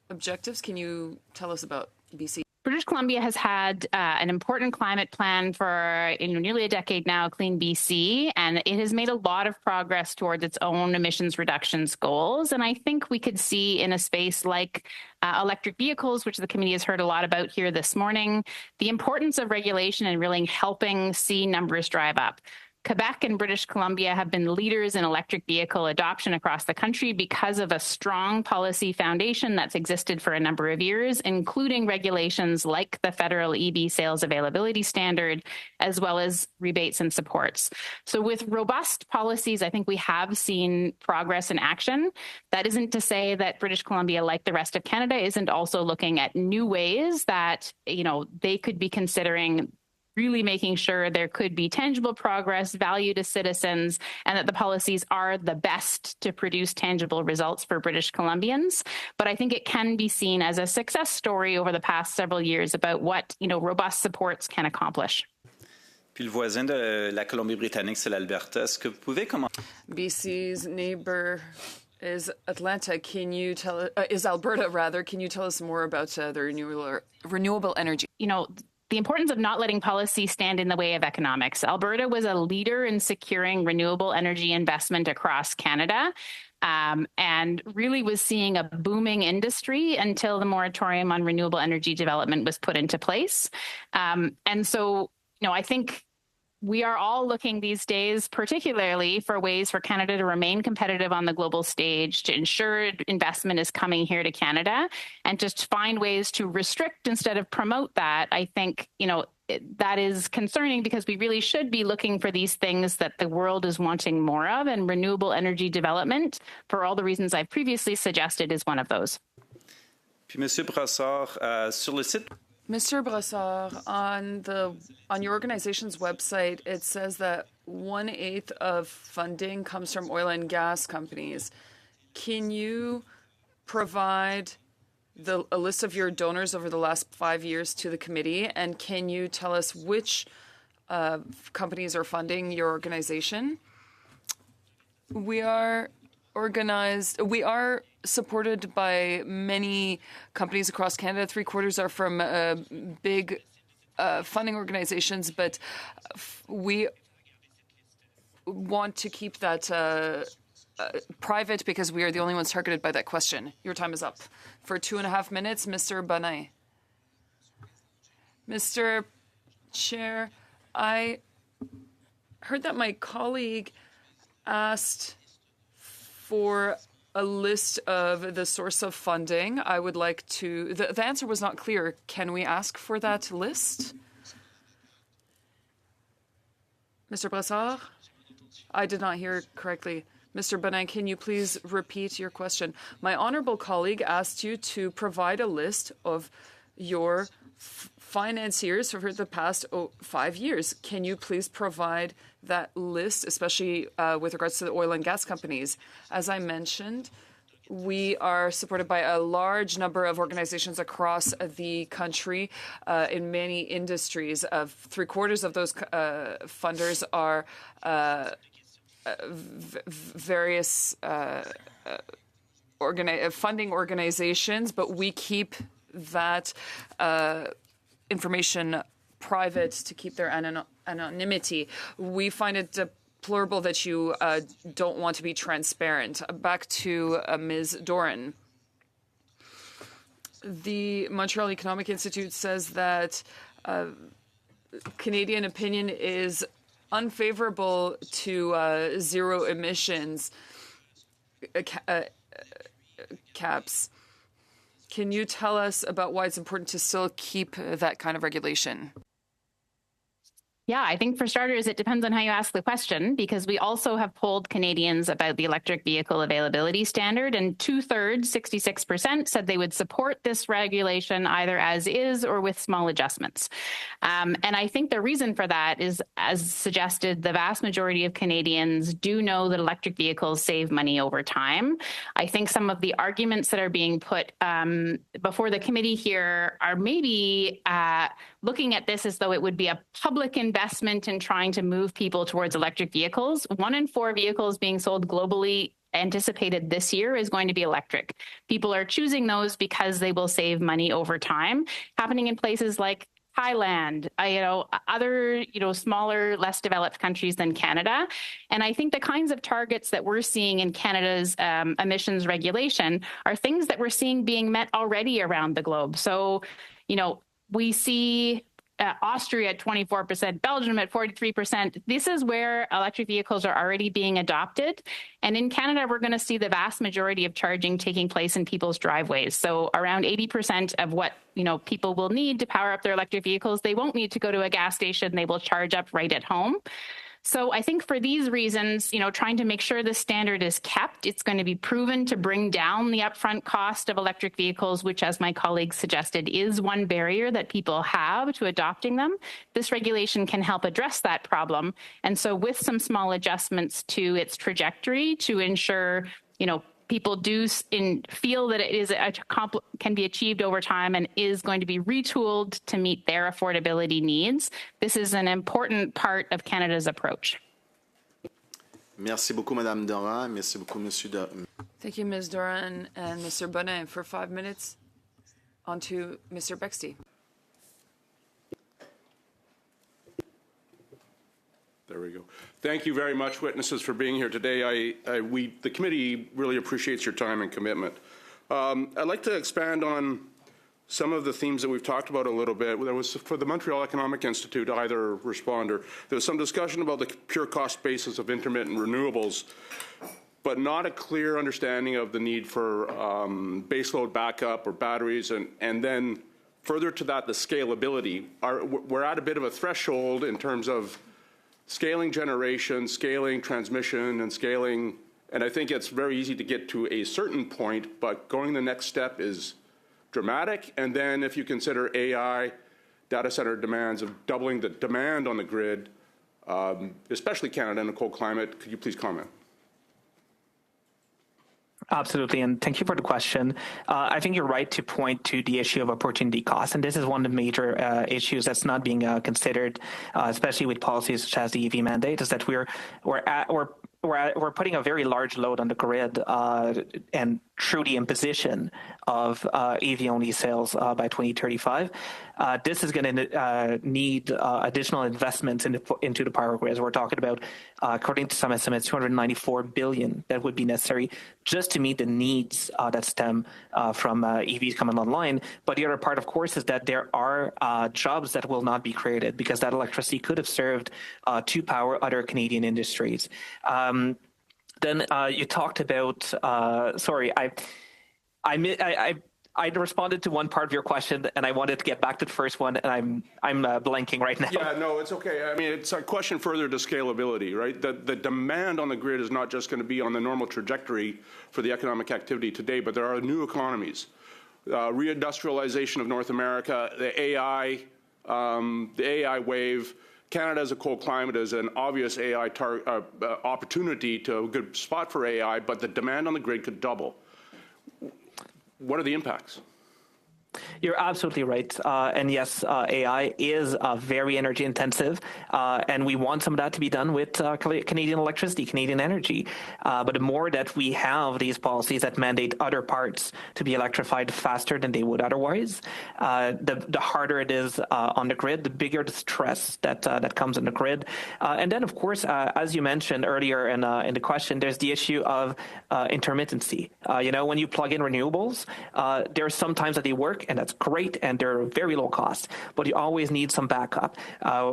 objectives? Can you tell us about BC? British Columbia has had an important climate plan for nearly a decade now, Clean BC, and it has made a lot of progress towards its own emissions reductions goals. And I think we could see in a space like electric vehicles, which the committee has heard a lot about here this morning, the importance of regulation and really helping see numbers drive up. Quebec and British Columbia have been leaders in electric vehicle adoption across the country because of a strong policy foundation that's existed for a number of years, including regulations like the federal EV sales availability standard, as well as rebates and supports. So with robust policies, I think we have seen progress in action. That isn't to say that British Columbia, like the rest of Canada, isn't also looking at new ways that, they could be considering really making sure there could be tangible progress, value to citizens, and that the policies are the best to produce tangible results for British Columbians. But I think it can be seen as a success story over the past several years about what, robust supports can accomplish. Puis le voisin de la Colombie-Britannique, c'est l'Alberta. Est-ce que vous pouvez commenter? BC's neighbor is Atlanta. Can you tell is Alberta rather? Can you tell us more about the renewable energy? The importance of not letting policy stand in the way of economics. Alberta was a leader in securing renewable energy investment across Canada, and really was seeing a booming industry until the moratorium on renewable energy development was put into place. And so, I think we are all looking these days, particularly for ways for Canada to remain competitive on the global stage, to ensure investment is coming here to Canada, and just find ways to restrict instead of promote that. I think, that is concerning because we really should be looking for these things that the world is wanting more of, and renewable energy development, for all the reasons I've previously suggested, is one of those. Puis, Monsieur Brassard, sur le site. Mr. Brassard, on your organization's website, it says that 1/8 of funding comes from oil and gas companies. Can you provide a list of your donors over the last 5 years to the committee? And can you tell us which companies are funding your organization? We are supported by many companies across Canada. 3/4 are from big funding organizations, but we want to keep that private because we are the only ones targeted by that question. Your time is up. For 2.5 minutes, Mr. Bonnet. Mr. Chair, I heard that my colleague asked For a list of the source of funding, I would like to... The answer was not clear. Can we ask for that list? Mr. Brassard? I did not hear correctly. Mr. Bonin, can you please repeat your question? My honorable colleague asked you to provide a list of your financiers for the past 5 years. Can you please provide that list, especially with regards to the oil and gas companies? As I mentioned, we are supported by a large number of organizations across the country in many industries. Three-quarters of those funders are various funding organizations, but we keep that information private to keep their anonymity. We find it deplorable that you don't want to be transparent. Back to Ms. Doran. The Montreal Economic Institute says that Canadian opinion is unfavorable to zero emissions caps. Can you tell us about why it's important to still keep that kind of regulation? Yeah, I think for starters, it depends on how you ask the question, because we also have polled Canadians about the electric vehicle availability standard, and 2/3, 66%, said they would support this regulation either as is or with small adjustments. And I think the reason for that is, as suggested, the vast majority of Canadians do know that electric vehicles save money over time. I think some of the arguments that are being put before the committee here are maybe looking at this as though it would be a public investment in trying to move people towards electric vehicles. 1 in 4 vehicles being sold globally anticipated this year is going to be electric. People are choosing those because they will save money over time, happening in places like Thailand, other, smaller, less developed countries than Canada. And I think the kinds of targets that we're seeing in Canada's emissions regulation are things that we're seeing being met already around the globe. So, we see Austria at 24%, Belgium at 43%. This is where electric vehicles are already being adopted. And in Canada, we're going to see the vast majority of charging taking place in people's driveways. So around 80% of what people will need to power up their electric vehicles, they won't need to go to a gas station. They will charge up right at home. So I think for these reasons, trying to make sure the standard is kept, it's going to be proven to bring down the upfront cost of electric vehicles, which, as my colleague suggested, is one barrier that people have to adopting them. This regulation can help address that problem. And so with some small adjustments to its trajectory to ensure, people do feel that it is can be achieved over time and is going to be retooled to meet their affordability needs. This is an important part of Canada's approach. Merci beaucoup, Madame Doran. Merci beaucoup, Monsieur Doran. Thank you, Ms. Doran and Mr. Bonin. For 5 minutes, on to Mr. Bexty. There we go. Thank you very much, witnesses, for being here today. The committee really appreciates your time and commitment. I'd like to expand on some of the themes that we've talked about a little bit. There was, for the Montreal Economic Institute, either responder, there was some discussion about the pure cost basis of intermittent renewables, but not a clear understanding of the need for baseload backup or batteries, and then further to that, the scalability. We're at a bit of a threshold in terms of scaling generation, scaling transmission, and scaling, and I think it's very easy to get to a certain point, but going the next step is dramatic. And then if you consider AI, data center demands of doubling the demand on the grid, especially Canada in a cold climate, could you please comment? Absolutely, and thank you for the question. I think you're right to point to the issue of opportunity cost, and this is one of the major issues that's not being considered, especially with policies such as the EV mandate, is that we're putting a very large load on the grid and through the imposition of EV-only sales by 2035. This is going to need additional investments into the power grids. We're talking about, according to some estimates, $294 billion that would be necessary just to meet the needs that stem from EVs coming online. But the other part, of course, is that there are jobs that will not be created because that electricity could have served to power other Canadian industries. Then you talked about. Sorry, I responded to one part of your question, and I wanted to get back to the first one, and I'm blanking right now. Yeah, no, it's okay. I mean, it's a question further to scalability, right? The demand on the grid is not just going to be on the normal trajectory for the economic activity today, but there are new economies. Reindustrialization of North America, the AI wave. Canada as a cold climate is an obvious AI opportunity to a good spot for AI, but the demand on the grid could double. What are the impacts? You're absolutely right. And yes, AI is very energy intensive, and we want some of that to be done with Canadian electricity, Canadian energy. But the more that we have these policies that mandate other parts to be electrified faster than they would otherwise, the harder it is on the grid, the bigger the stress that comes in the grid. And then, of course, as you mentioned earlier in the question, there's the issue of intermittency. When you plug in renewables, there are some times that they work, and that's great, and they're very low cost, but you always need some backup.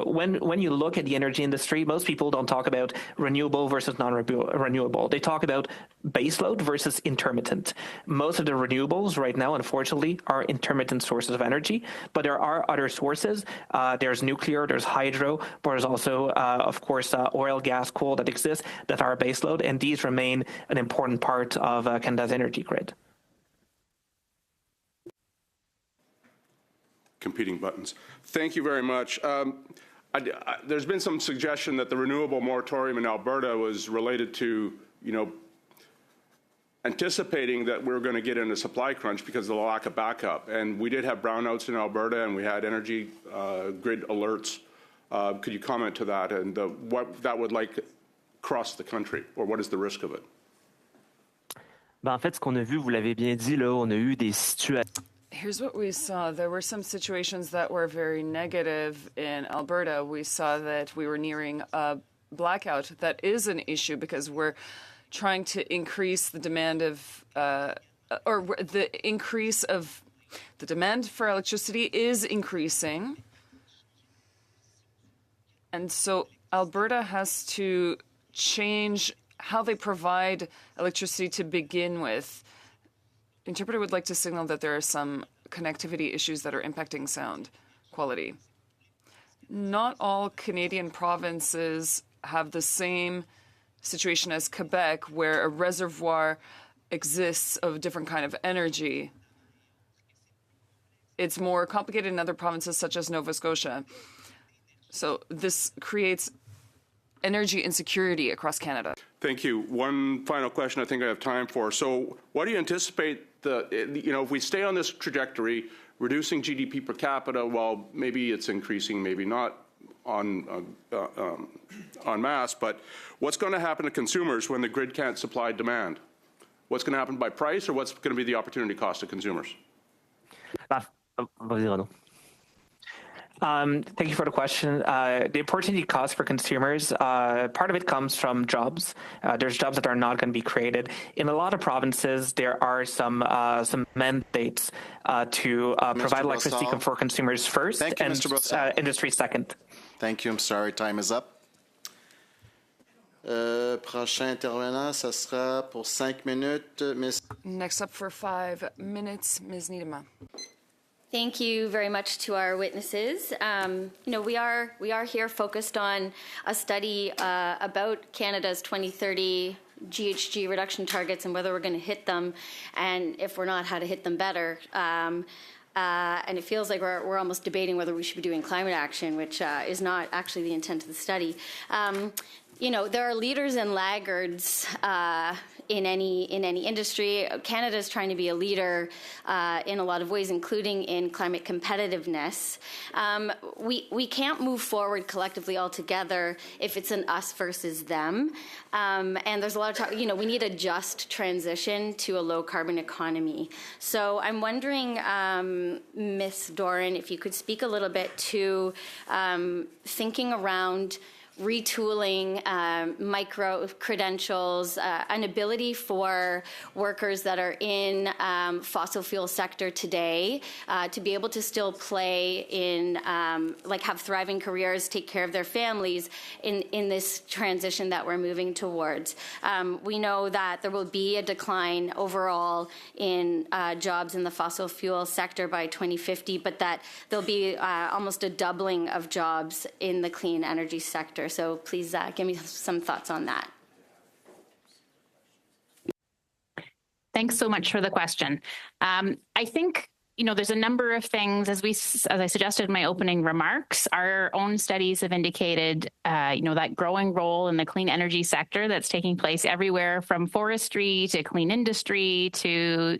When you look at the energy industry, most people don't talk about renewable versus non-renewable. They talk about baseload versus intermittent. Most of the renewables right now, unfortunately, are intermittent sources of energy, but there are other sources. There's nuclear, there's hydro, but there's also, of course, oil, gas, coal that exist that are baseload, and these remain an important part of Canada's energy grid. Competing buttons. Thank you very much. There's been some suggestion that the renewable moratorium in Alberta was related to, anticipating that we're going to get in a supply crunch because of the lack of backup. And we did have brownouts in Alberta, and we had energy grid alerts. Could you comment to that and what that would like across the country, or what is the risk of it? En fait, ce qu'on a vu, vous l'avez bien dit, là, on a eu des situations. Here's what we saw. There were some situations that were very negative in Alberta. We saw that we were nearing a blackout. That is an issue because we're trying to increase the demand of, or the increase of the demand for electricity is increasing. And so Alberta has to change how they provide electricity to begin with. Interpreter would like to signal that there are some connectivity issues that are impacting sound quality. Not all Canadian provinces have the same situation as Quebec, where a reservoir exists of different kind of energy. It's more complicated in other provinces, such as Nova Scotia. So this creates energy insecurity across Canada. Thank you. One final question I think I have time for. So what do you anticipate if we stay on this trajectory, reducing GDP per capita, well, maybe it's increasing, maybe not en masse, but what's going to happen to consumers when the grid can't supply demand? What's going to happen by price, or what's going to be the opportunity cost to consumers? Thank you for the question. The opportunity cost for consumers, part of it comes from jobs. There's jobs that are not going to be created. In a lot of provinces, there are some mandates to provide electricity for consumers first. Thank you, and industry second. Thank you. I'm sorry. Time is up. Prochain intervenant, ça sera pour 5 minutes, Ms. Next up for 5 minutes, Ms. Niedema. Thank you very much to our witnesses. We are here focused on a study about Canada's 2030 GHG reduction targets and whether we're going to hit them, and if we're not, how to hit them better. And it feels like we're almost debating whether we should be doing climate action, which is not actually the intent of the study. There are leaders and laggards in any industry. Canada is trying to be a leader in a lot of ways, including in climate competitiveness. We can't move forward collectively all together if it's an us versus them. And there's a lot of talk, we need a just transition to a low carbon economy. So I'm wondering, Ms. Doran, if you could speak a little bit to thinking around retooling, micro credentials, an ability for workers that are in fossil fuel sector today to be able to still play in, have thriving careers, take care of their families in this transition that we're moving towards. We know that there will be a decline overall in jobs in the fossil fuel sector by 2050, but that there'll be almost a doubling of jobs in the clean energy sector. So please give me some thoughts on that. Thanks so much for the question. I think, there's a number of things, as I suggested in my opening remarks. Our own studies have indicated, that growing role in the clean energy sector that's taking place everywhere from forestry to clean industry to,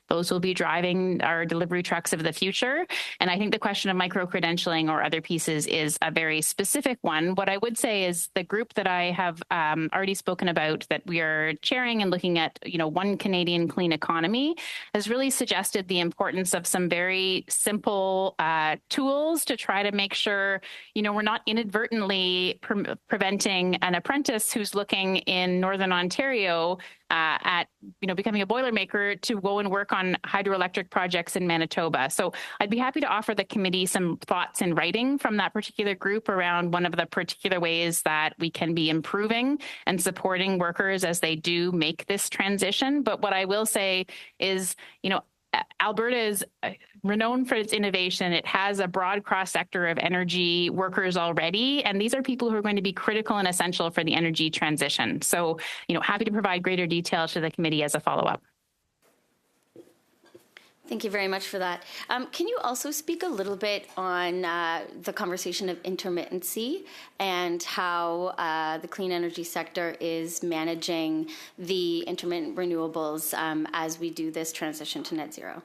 those will be driving our delivery trucks of the future. And I think the question of micro-credentialing or other pieces is a very specific one. What I would say is the group that I have already spoken about that we are chairing and looking at, One Canadian Clean Economy has really suggested the importance of some very simple tools to try to make sure, we're not inadvertently preventing an apprentice who's looking in Northern Ontario at, becoming a Boilermaker to go and work on hydroelectric projects in Manitoba. So I'd be happy to offer the committee some thoughts in writing from that particular group around one of the particular ways that we can be improving and supporting workers as they do make this transition. But what I will say is, Alberta is renowned for its innovation. It has a broad cross-sector of energy workers already, and these are people who are going to be critical and essential for the energy transition. So, happy to provide greater detail to the committee as a follow-up. Thank you very much for that. Can you also speak a little bit on the conversation of intermittency and how the clean energy sector is managing the intermittent renewables as we do this transition to net zero?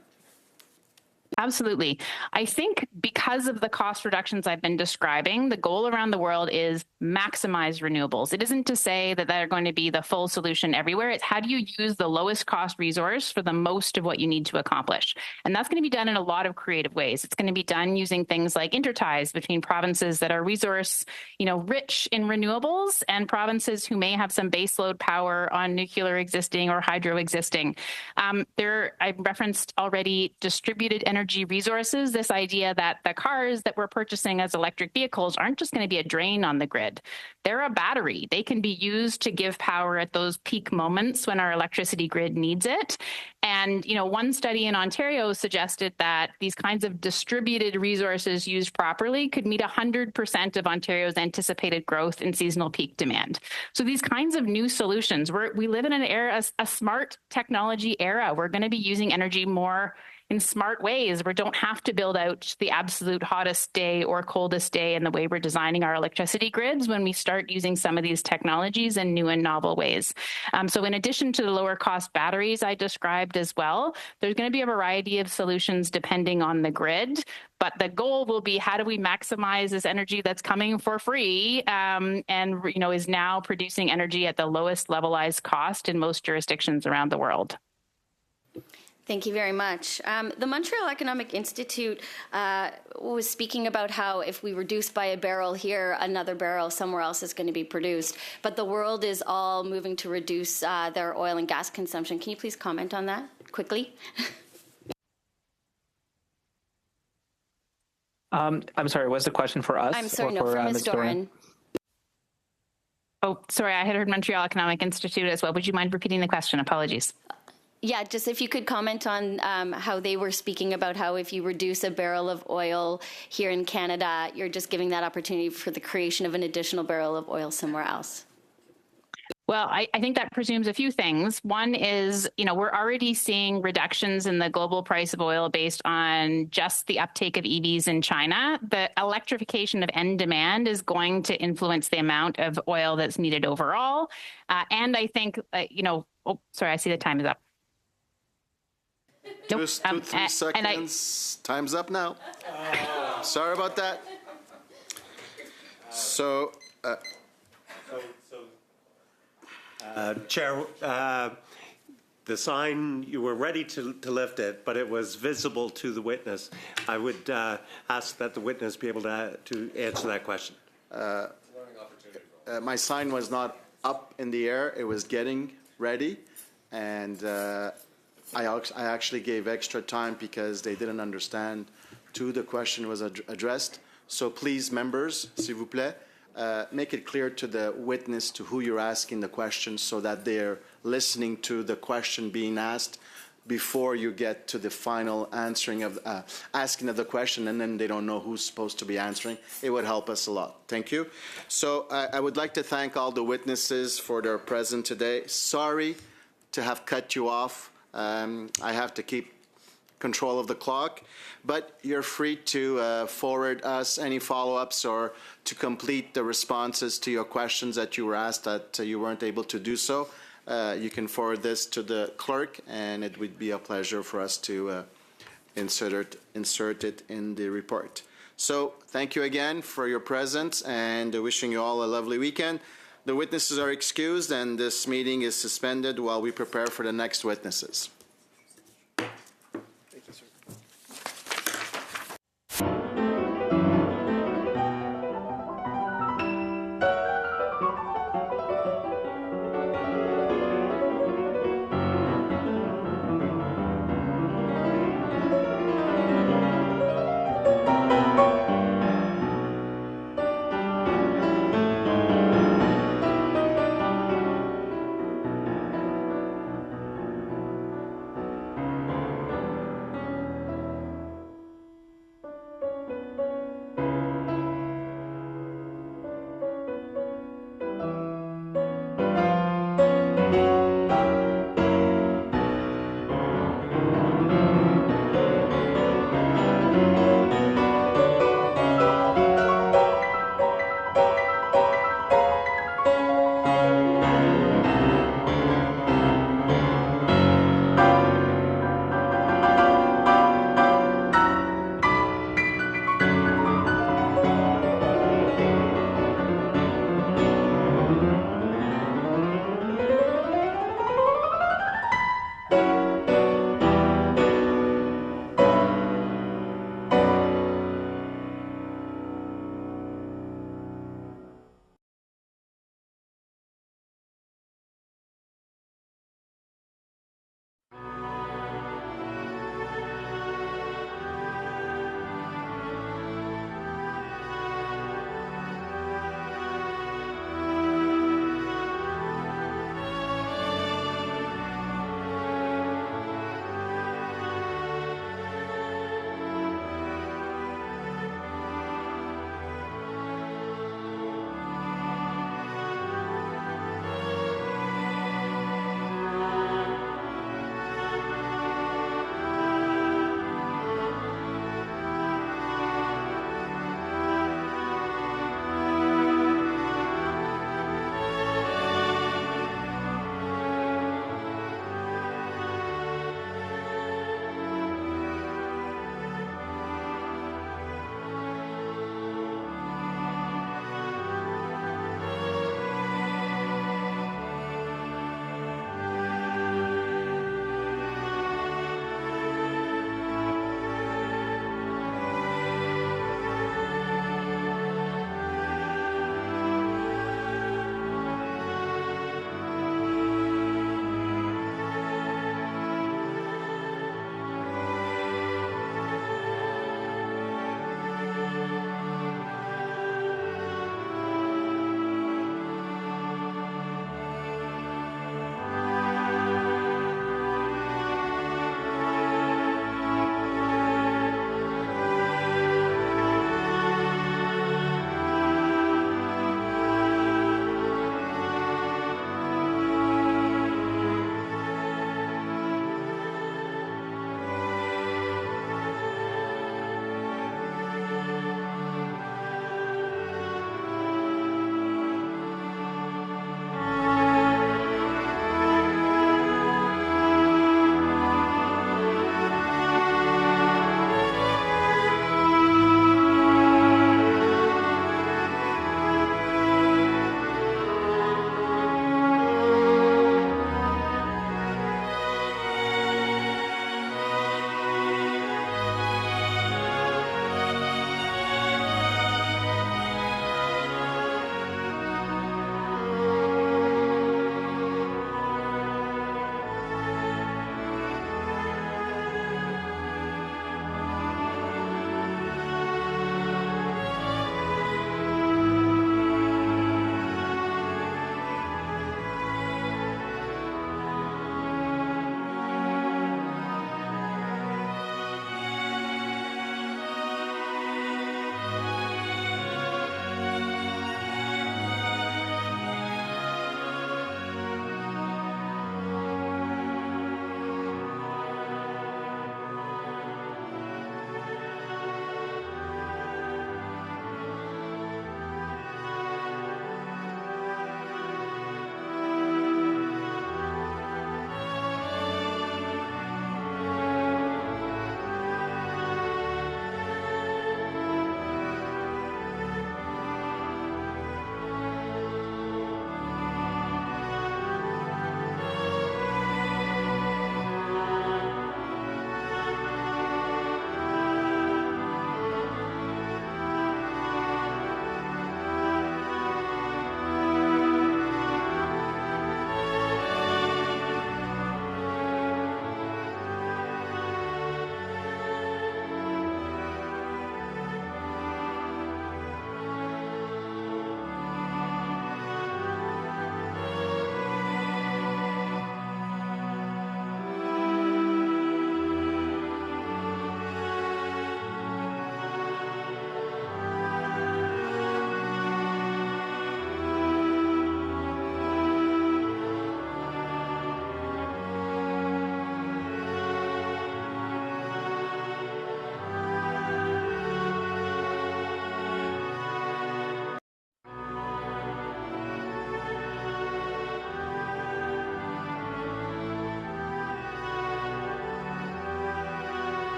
Absolutely. I think because of the cost reductions I've been describing, the goal around the world is maximize renewables. It isn't to say that they're going to be the full solution everywhere. It's how do you use the lowest cost resource for the most of what you need to accomplish? And that's going to be done in a lot of creative ways. It's going to be done using things like interties between provinces that are resource, rich in renewables and provinces who may have some baseload power on nuclear existing or hydro existing. I referenced already distributed energy resources, this idea that the cars that we're purchasing as electric vehicles aren't just going to be a drain on the grid. They're a battery. They can be used to give power at those peak moments when our electricity grid needs it. And, one study in Ontario suggested that these kinds of distributed resources used properly could meet 100% of Ontario's anticipated growth in seasonal peak demand. So these kinds of new solutions, we live in an era, a smart technology era. We're going to be using energy more in smart ways. We don't have to build out the absolute hottest day or coldest day in the way we're designing our electricity grids when we start using some of these technologies in new and novel ways. So in addition to the lower cost batteries I described as well, there's going to be a variety of solutions depending on the grid. But the goal will be how do we maximize this energy that's coming for free and is now producing energy at the lowest levelized cost in most jurisdictions around the world. Thank you very much. The Montreal Economic Institute was speaking about how if we reduce by a barrel here, another barrel somewhere else is going to be produced. But the world is all moving to reduce their oil and gas consumption. Can you please comment on that quickly? I'm sorry, was the question for us? I'm sorry, no, for Ms. Doran. Oh, sorry, I had heard Montreal Economic Institute as well. Would you mind repeating the question? Apologies. Yeah, just if you could comment on how they were speaking about how if you reduce a barrel of oil here in Canada, you're just giving that opportunity for the creation of an additional barrel of oil somewhere else. Well, I think that presumes a few things. One is, we're already seeing reductions in the global price of oil based on just the uptake of EVs in China. The electrification of end demand is going to influence the amount of oil that's needed overall. And I think, oh, sorry, I see the time is up. Just 3 seconds. Time's up now. Sorry about that. So, Chair, the sign, you were ready to lift it, but it was visible to the witness. I would ask that the witness be able to answer that question. Learning opportunity. my sign was not up in the air. It was getting ready. And I actually gave extra time because they didn't understand to the question was addressed. So please, members, s'il vous plaît, make it clear to the witness to who you're asking the question so that they're listening to the question being asked before you get to the final answering of asking of the question, and then they don't know who's supposed to be answering. It would help us a lot. Thank you. So I would like to thank all the witnesses for their presence today. Sorry to have cut you off. I have to keep control of the clock, but you're free to forward us any follow-ups or to complete the responses to your questions that you were asked that you weren't able to do so. You can forward this to the clerk, and it would be a pleasure for us to insert it in the report. So thank you again for your presence, and wishing you all a lovely weekend. The witnesses are excused, and this meeting is suspended while we prepare for the next witnesses.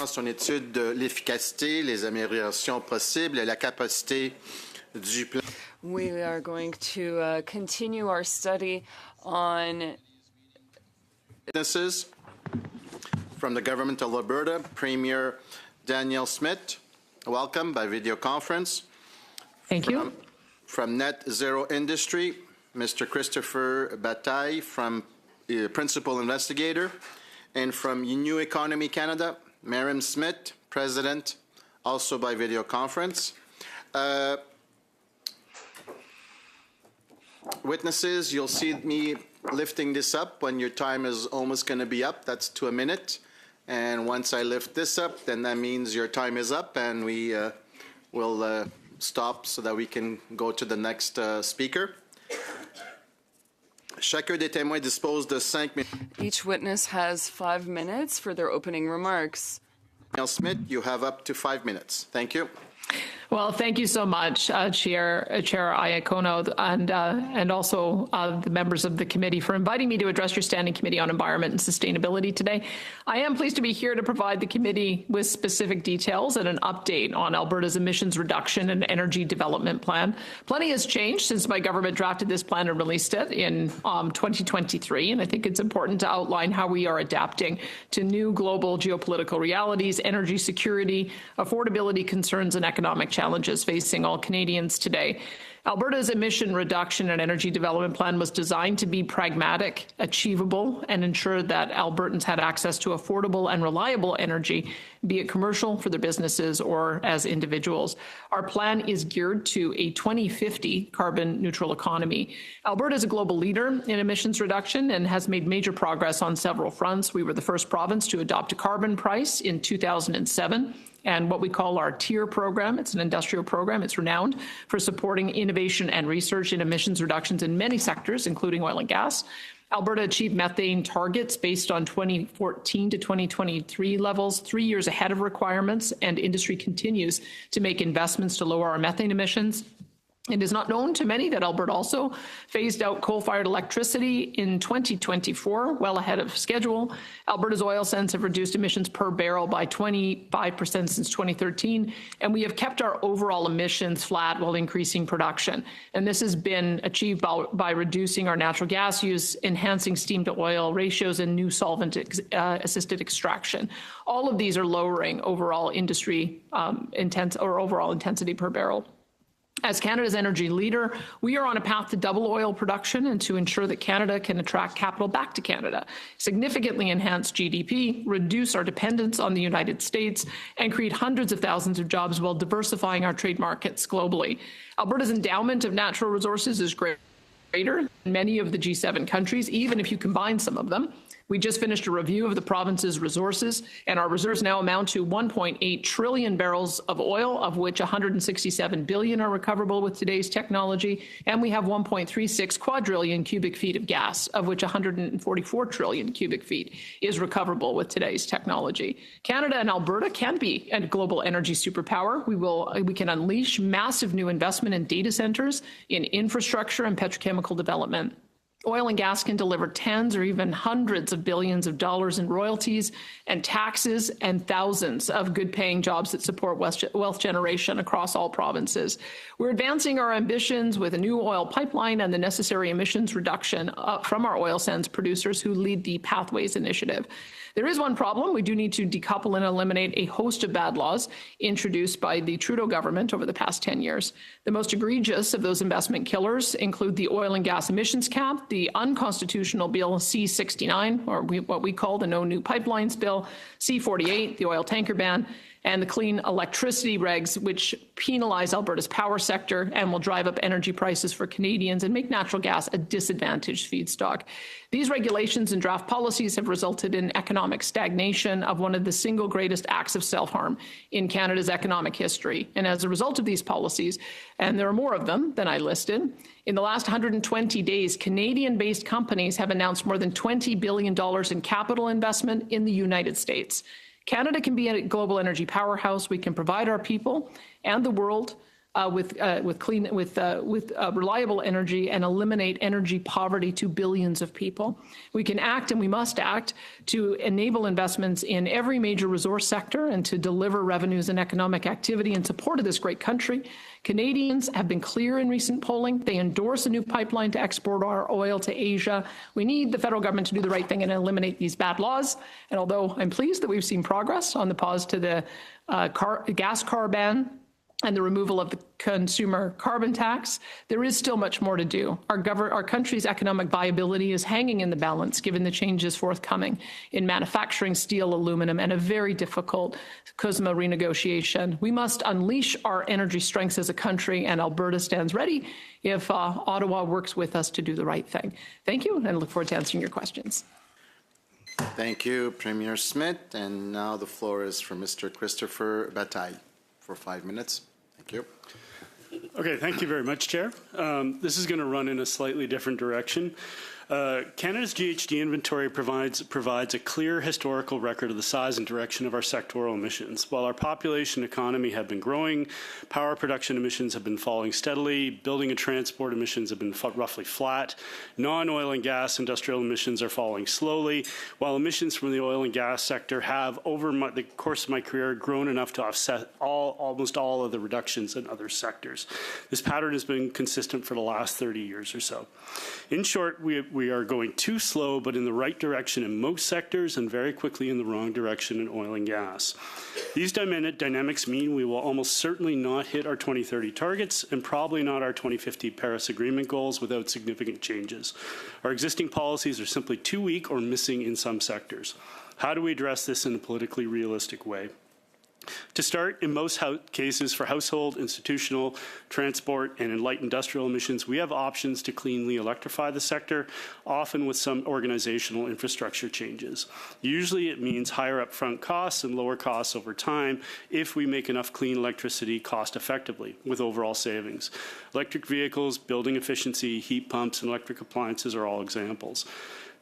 son étude de l'efficacité, les améliorations possibles et la capacité du plan. We are going to continue our study on Witnesses from the Government of Alberta, Premier Danielle Smith, welcome by video conference. Thank you. From Net Zero Industry, Mr. Christopher Bataille, from Principal Investigator, and from New Economy Canada, Miriam Smith, President, also by video conference. Witnesses, you'll see me lifting this up when your time is almost going to be up. That's to a minute. And once I lift this up, then that means your time is up, and we will stop so that we can go to the next speaker. Chacun des témoins dispose de 5 minutes. Each witness has 5 minutes for their opening remarks. Danielle Smith, you have up to 5 minutes. Thank you. Well, thank you so much, Chair Iacono, and also the members of the committee for inviting me to address your Standing Committee on Environment and Sustainability today. I am pleased to be here to provide the committee with specific details and an update on Alberta's emissions reduction and energy development plan. Plenty has changed since my government drafted this plan and released it in 2023, and I think it's important to outline how we are adapting to new global geopolitical realities, energy security, affordability concerns, and economic challenges facing all Canadians today. Alberta's emission reduction and energy development plan was designed to be pragmatic, achievable, and ensure that Albertans had access to affordable and reliable energy, be it commercial for their businesses or as individuals. Our plan is geared to a 2050 carbon neutral economy. Alberta is a global leader in emissions reduction and has made major progress on several fronts. We were the first province to adopt a carbon price in 2007. And what we call our TIER program. It's an industrial program. It's renowned for supporting innovation and research in emissions reductions in many sectors, including oil and gas. Alberta achieved methane targets based on 2014 to 2023 levels, 3 years ahead of requirements, and industry continues to make investments to lower our methane emissions. It is not known to many that Alberta also phased out coal-fired electricity in 2024, well ahead of schedule. Alberta's oil sands have reduced emissions per barrel by 25% since 2013, and we have kept our overall emissions flat while increasing production. And this has been achieved by reducing our natural gas use, enhancing steam-to-oil ratios, and new solvent-assisted extraction. All of these are lowering overall industry overall intensity per barrel. As Canada's energy leader, we are on a path to double oil production and to ensure that Canada can attract capital back to Canada, significantly enhance GDP, reduce our dependence on the United States, and create hundreds of thousands of jobs while diversifying our trade markets globally. Alberta's endowment of natural resources is greater than many of the G7 countries, even if you combine some of them. We just finished a review of the province's resources, and our reserves now amount to 1.8 trillion barrels of oil, of which 167 billion are recoverable with today's technology, and we have 1.36 quadrillion cubic feet of gas, of which 144 trillion cubic feet is recoverable with today's technology. Canada and Alberta can be a global energy superpower. We can unleash massive new investment in data centers, in infrastructure and petrochemical development. Oil and gas can deliver tens or even hundreds of billions of dollars in royalties and taxes and thousands of good-paying jobs that support wealth generation across all provinces. We're advancing our ambitions with a new oil pipeline and the necessary emissions reduction from our oil sands producers who lead the Pathways Initiative. There is one problem. We do need to decouple and eliminate a host of bad laws introduced by the Trudeau government over the past 10 years. The most egregious of those investment killers include the oil and gas emissions cap, the unconstitutional Bill C-69, or what we call the No New Pipelines Bill, C-48, the oil tanker ban, and the clean electricity regs, which penalize Alberta's power sector and will drive up energy prices for Canadians and make natural gas a disadvantaged feedstock. These regulations and draft policies have resulted in economic stagnation of one of the single greatest acts of self-harm in Canada's economic history. And as a result of these policies, and there are more of them than I listed, in the last 120 days, Canadian-based companies have announced more than $20 billion in capital investment in the United States. Canada can be a global energy powerhouse. We can provide our people and the world with reliable energy and eliminate energy poverty to billions of people. We can act, and we must act, to enable investments in every major resource sector and to deliver revenues and economic activity in support of this great country. Canadians have been clear in recent polling. They endorse a new pipeline to export our oil to Asia. We need the federal government to do the right thing and eliminate these bad laws. And although I'm pleased that we've seen progress on the pause to the gas car ban and the removal of the consumer carbon tax, there is still much more to do. Our country's economic viability is hanging in the balance given the changes forthcoming in manufacturing steel, aluminum, and a very difficult CUSMA renegotiation. We must unleash our energy strengths as a country, and Alberta stands ready if Ottawa works with us to do the right thing. Thank you, and I look forward to answering your questions. Thank you, Premier Smith. And now the floor is for Mr. Christopher Bataille for 5 minutes. Thank you. Okay, thank you very much, Chair. This is going to run in a slightly different direction. Canada's GHG inventory provides a clear historical record of the size and direction of our sectoral emissions. While our population and economy have been growing, power production emissions have been falling steadily, building and transport emissions have been roughly flat, non-oil and gas industrial emissions are falling slowly, while emissions from the oil and gas sector have, over the course of my career, grown enough to offset almost all of the reductions in other sectors. This pattern has been consistent for the last 30 years or so. In short, we are going too slow, but in the right direction in most sectors and very quickly in the wrong direction in oil and gas. These dynamics mean we will almost certainly not hit our 2030 targets and probably not our 2050 Paris Agreement goals without significant changes. Our existing policies are simply too weak or missing in some sectors. How do we address this in a politically realistic way? To start, in most cases for household, institutional, transport, and in light industrial emissions, we have options to cleanly electrify the sector, often with some organizational infrastructure changes. Usually it means higher upfront costs and lower costs over time if we make enough clean electricity cost effectively with overall savings. Electric vehicles, building efficiency, heat pumps, and electric appliances are all examples.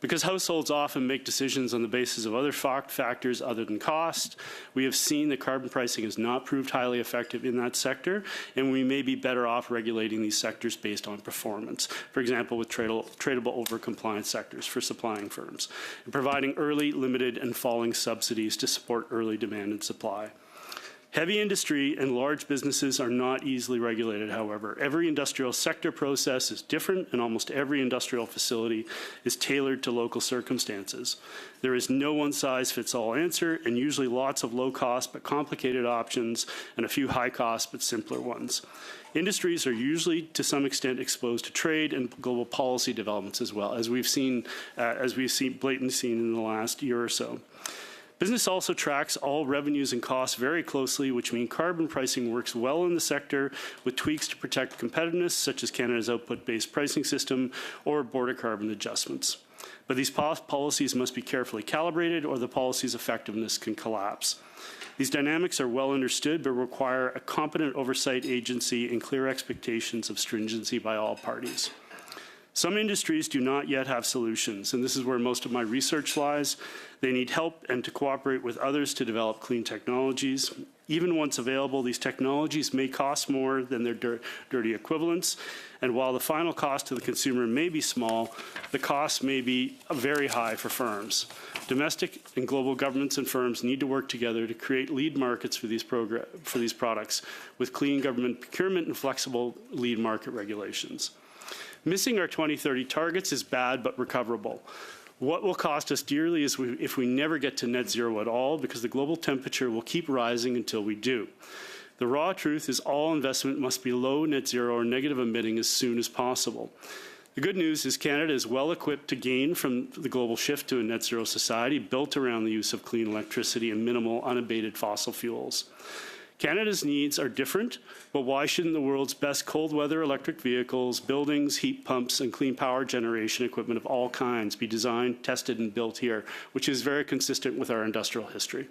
Because households often make decisions on the basis of other factors other than cost, we have seen that carbon pricing has not proved highly effective in that sector, and we may be better off regulating these sectors based on performance, for example, with tradable over-compliance sectors for supplying firms, and providing early, limited, and falling subsidies to support early demand and supply. Heavy industry and large businesses are not easily regulated, however. Every industrial sector process is different, and almost every industrial facility is tailored to local circumstances. There is no one-size-fits-all answer, and usually lots of low-cost but complicated options and a few high-cost but simpler ones. Industries are usually, to some extent, exposed to trade and global policy developments as well, as we've blatantly seen in the last year or so. Business also tracks all revenues and costs very closely, which means carbon pricing works well in the sector with tweaks to protect competitiveness, such as Canada's output-based pricing system or border carbon adjustments. But these policies must be carefully calibrated or the policy's effectiveness can collapse. These dynamics are well understood but require a competent oversight agency and clear expectations of stringency by all parties. Some industries do not yet have solutions, and this is where most of my research lies. They need help and to cooperate with others to develop clean technologies. Even once available, these technologies may cost more than their dirty equivalents, and while the final cost to the consumer may be small, the cost may be very high for firms. Domestic and global governments and firms need to work together to create lead markets for these products with clean government procurement and flexible lead market regulations. Missing our 2030 targets is bad but recoverable. What will cost us dearly is if we never get to net zero at all, because the global temperature will keep rising until we do. The raw truth is all investment must be low net zero or negative emitting as soon as possible. The good news is Canada is well equipped to gain from the global shift to a net zero society built around the use of clean electricity and minimal unabated fossil fuels. Canada's needs are different, but why shouldn't the world's best cold weather electric vehicles, buildings, heat pumps, and clean power generation equipment of all kinds be designed, tested, and built here, which is very consistent with our industrial history?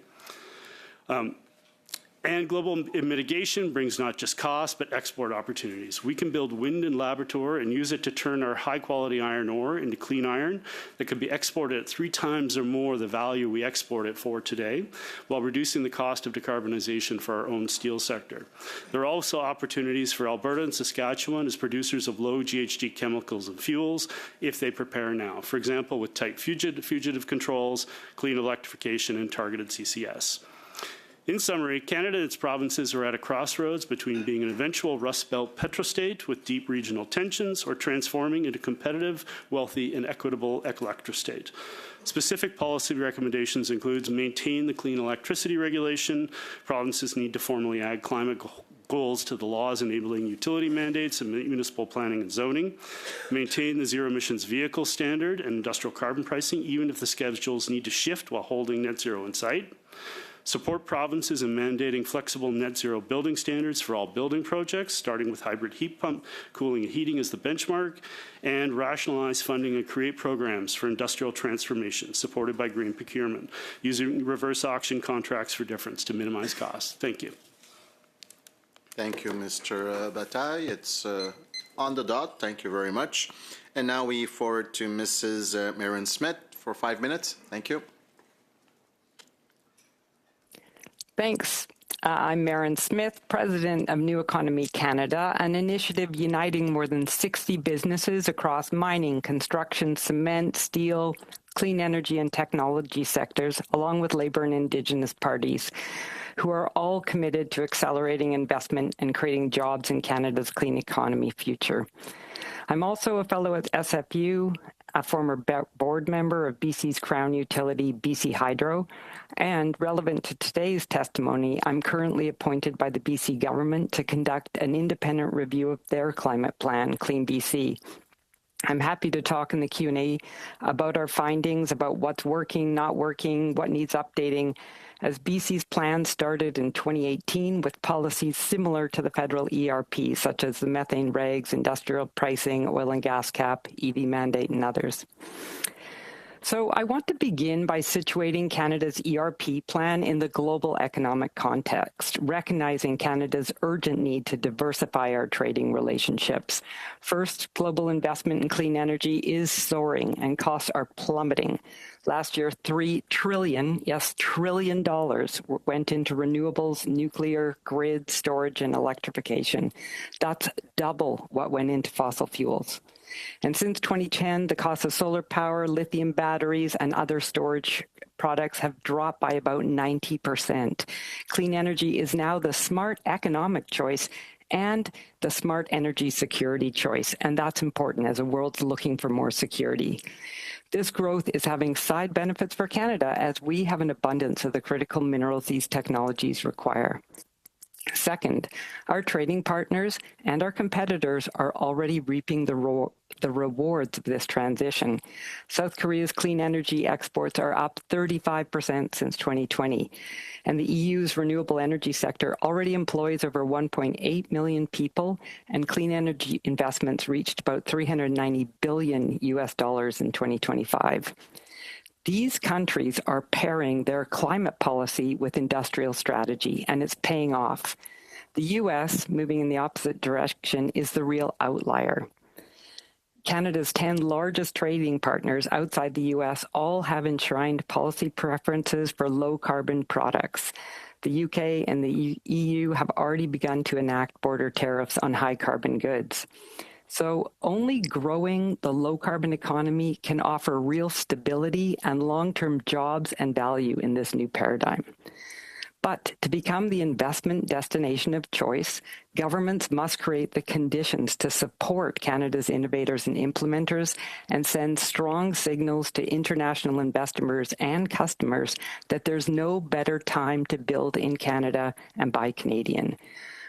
And global mitigation brings not just cost, but export opportunities. We can build wind in Labrador and use it to turn our high-quality iron ore into clean iron that could be exported at 3 times or more the value we export it for today, while reducing the cost of decarbonization for our own steel sector. There are also opportunities for Alberta and Saskatchewan as producers of low GHG chemicals and fuels if they prepare now. For example, with tight fugitive controls, clean electrification, and targeted CCS. In summary, Canada and its provinces are at a crossroads between being an eventual Rust Belt petrostate with deep regional tensions or transforming into competitive, wealthy, and equitable electrostate. Specific policy recommendations include maintain the clean electricity regulation. Provinces need to formally add climate goals to the laws enabling utility mandates and municipal planning and zoning, maintain the zero emissions vehicle standard and industrial carbon pricing, even if the schedules need to shift while holding net zero in sight. Support provinces in mandating flexible net zero building standards for all building projects, starting with hybrid heat pump cooling and heating as the benchmark, and rationalize funding and create programs for industrial transformation supported by green procurement, using reverse auction contracts for difference to minimize costs. Thank you. Thank you, Mr. Bataille. It's on the dot. Thank you very much. And now we forward to Mrs. Marin Smith for 5 minutes. Thank you. Thanks. I'm Marin Smith, President of New Economy Canada, an initiative uniting more than 60 businesses across mining, construction, cement, steel, clean energy and technology sectors, along with Labour and Indigenous parties, who are all committed to accelerating investment and creating jobs in Canada's clean economy future. I'm also a fellow at SFU, a former board member of BC's Crown utility, BC Hydro, and relevant to today's testimony, I'm currently appointed by the BC government to conduct an independent review of their climate plan, Clean BC. I'm happy to talk in the Q&A about our findings, about what's working, not working, what needs updating, as BC's plan started in 2018 with policies similar to the federal ERP, such as the methane regs, industrial pricing, oil and gas cap, EV mandate, and others. So I want to begin by situating Canada's ERP plan in the global economic context, recognizing Canada's urgent need to diversify our trading relationships. First, global investment in clean energy is soaring and costs are plummeting. Last year, $3 trillion, yes, $1 trillion went into renewables, nuclear, grid, storage, and electrification. That's double what went into fossil fuels. And since 2010, the cost of solar power, lithium batteries, and other storage products have dropped by about 90%. Clean energy is now the smart economic choice and the smart energy security choice. And that's important as the world's looking for more security. This growth is having side benefits for Canada as we have an abundance of the critical minerals these technologies require. Second, our trading partners and our competitors are already reaping the rewards of this transition. South Korea's clean energy exports are up 35% since 2020, and the EU's renewable energy sector already employs over 1.8 million people, and clean energy investments reached about $390 billion in 2025. These countries are pairing their climate policy with industrial strategy, and it's paying off. The U.S., moving in the opposite direction, is the real outlier. Canada's 10 largest trading partners outside the U.S. all have enshrined policy preferences for low-carbon products. The UK and the EU have already begun to enact border tariffs on high-carbon goods. So only growing the low-carbon economy can offer real stability and long-term jobs and value in this new paradigm. But to become the investment destination of choice, governments must create the conditions to support Canada's innovators and implementers and send strong signals to international investors and customers that there's no better time to build in Canada and buy Canadian.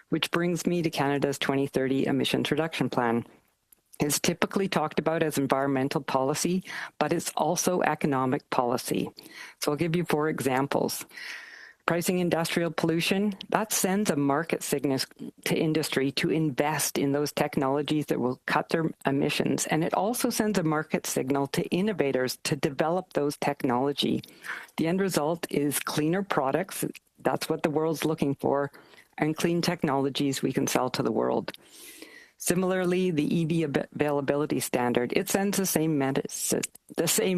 Which brings me to Canada's 2030 emissions reduction plan. It's typically talked about as environmental policy, but it's also economic policy. So I'll give you 4 examples. Pricing industrial pollution, that sends a market signal to industry to invest in those technologies that will cut their emissions. And it also sends a market signal to innovators to develop those technology. The end result is cleaner products That's what the world's looking for, and clean technologies we can sell to the world. Similarly, the EV availability standard, it sends the same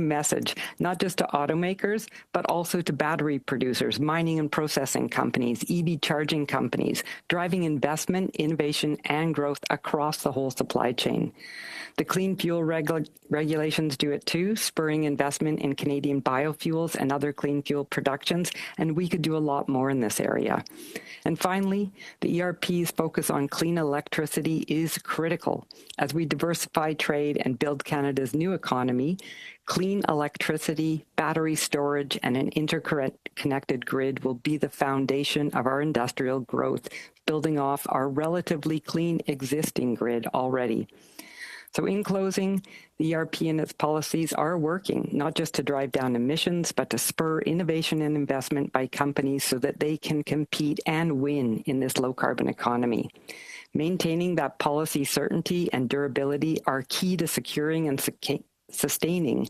message, not just to automakers, but also to battery producers, mining and processing companies, EV charging companies, driving investment, innovation, and growth across the whole supply chain. The clean fuel regulations do it too, spurring investment in Canadian biofuels and other clean fuel productions, and we could do a lot more in this area. And finally, the ERP's focus on clean electricity is critical. As we diversify trade and build Canada's new economy, clean electricity, battery storage, and an interconnected grid will be the foundation of our industrial growth, building off our relatively clean existing grid already. So in closing, the ERP and its policies are working, not just to drive down emissions, but to spur innovation and investment by companies so that they can compete and win in this low-carbon economy. Maintaining that policy certainty and durability are key to securing and sustaining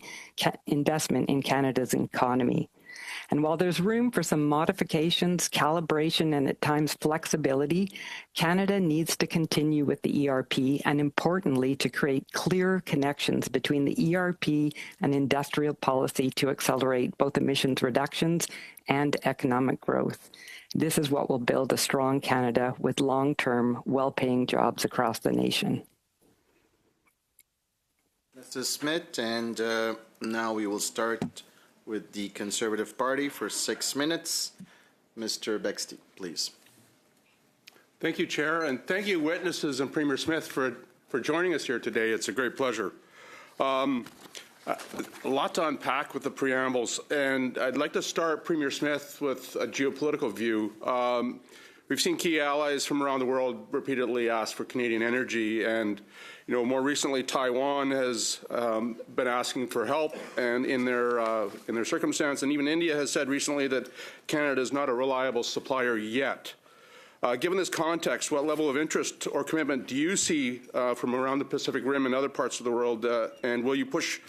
investment in Canada's economy. And while there's room for some modifications, calibration, and at times flexibility, Canada needs to continue with the ERP and, importantly, to create clear connections between the ERP and industrial policy to accelerate both emissions reductions and economic growth. This is what will build a strong Canada with long-term, well-paying jobs across the nation. Mrs. Smith, and now we will start with the Conservative Party for 6 minutes. Mr. Bexte, please. Thank you, Chair, and thank you, witnesses and Premier Smith, for joining us here today. It's a great pleasure. A lot to unpack with the preambles, and I'd like to start, Premier Smith, with a geopolitical view. We've seen key allies from around the world repeatedly ask for Canadian energy, and more recently, Taiwan has been asking for help, and in their circumstance, and even India has said recently that Canada is not a reliable supplier yet. Given this context, what level of interest or commitment do you see from around the Pacific Rim and other parts of the world, and will you push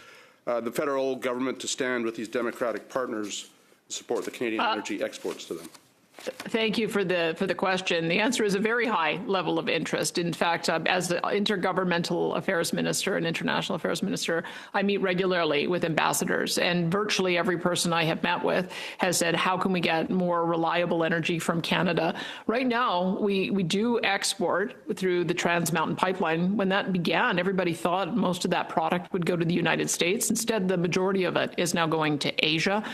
the federal government to stand with these democratic partners and support the Canadian energy exports to them? Thank you for the question. The answer is a very high level of interest. In fact, as the Intergovernmental Affairs Minister and International Affairs Minister, I meet regularly with ambassadors, and virtually every person I have met with has said, how can we get more reliable energy from Canada? Right now, we do export through the Trans Mountain Pipeline. When that began, everybody thought most of that product would go to the United States. Instead, the majority of it is now going to Asia.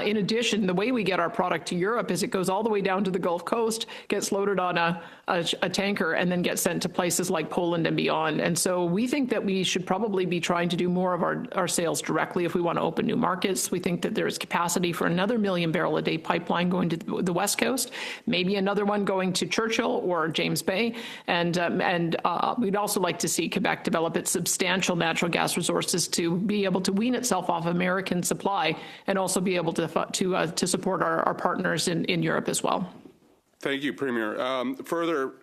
In addition, the way we get our product to Europe is it goes all the way down to the Gulf Coast, gets loaded on a tanker, and then gets sent to places like Poland and beyond. And so we think that we should probably be trying to do more of our sales directly if we want to open new markets. We think that there is capacity for another 1 million barrel a day pipeline going to the West Coast, maybe another one going to Churchill or James Bay. And we'd also like to see Quebec develop its substantial natural gas resources to be able to wean itself off American supply and also be able to support our partners in Europe as well. Thank you, Premier. Further,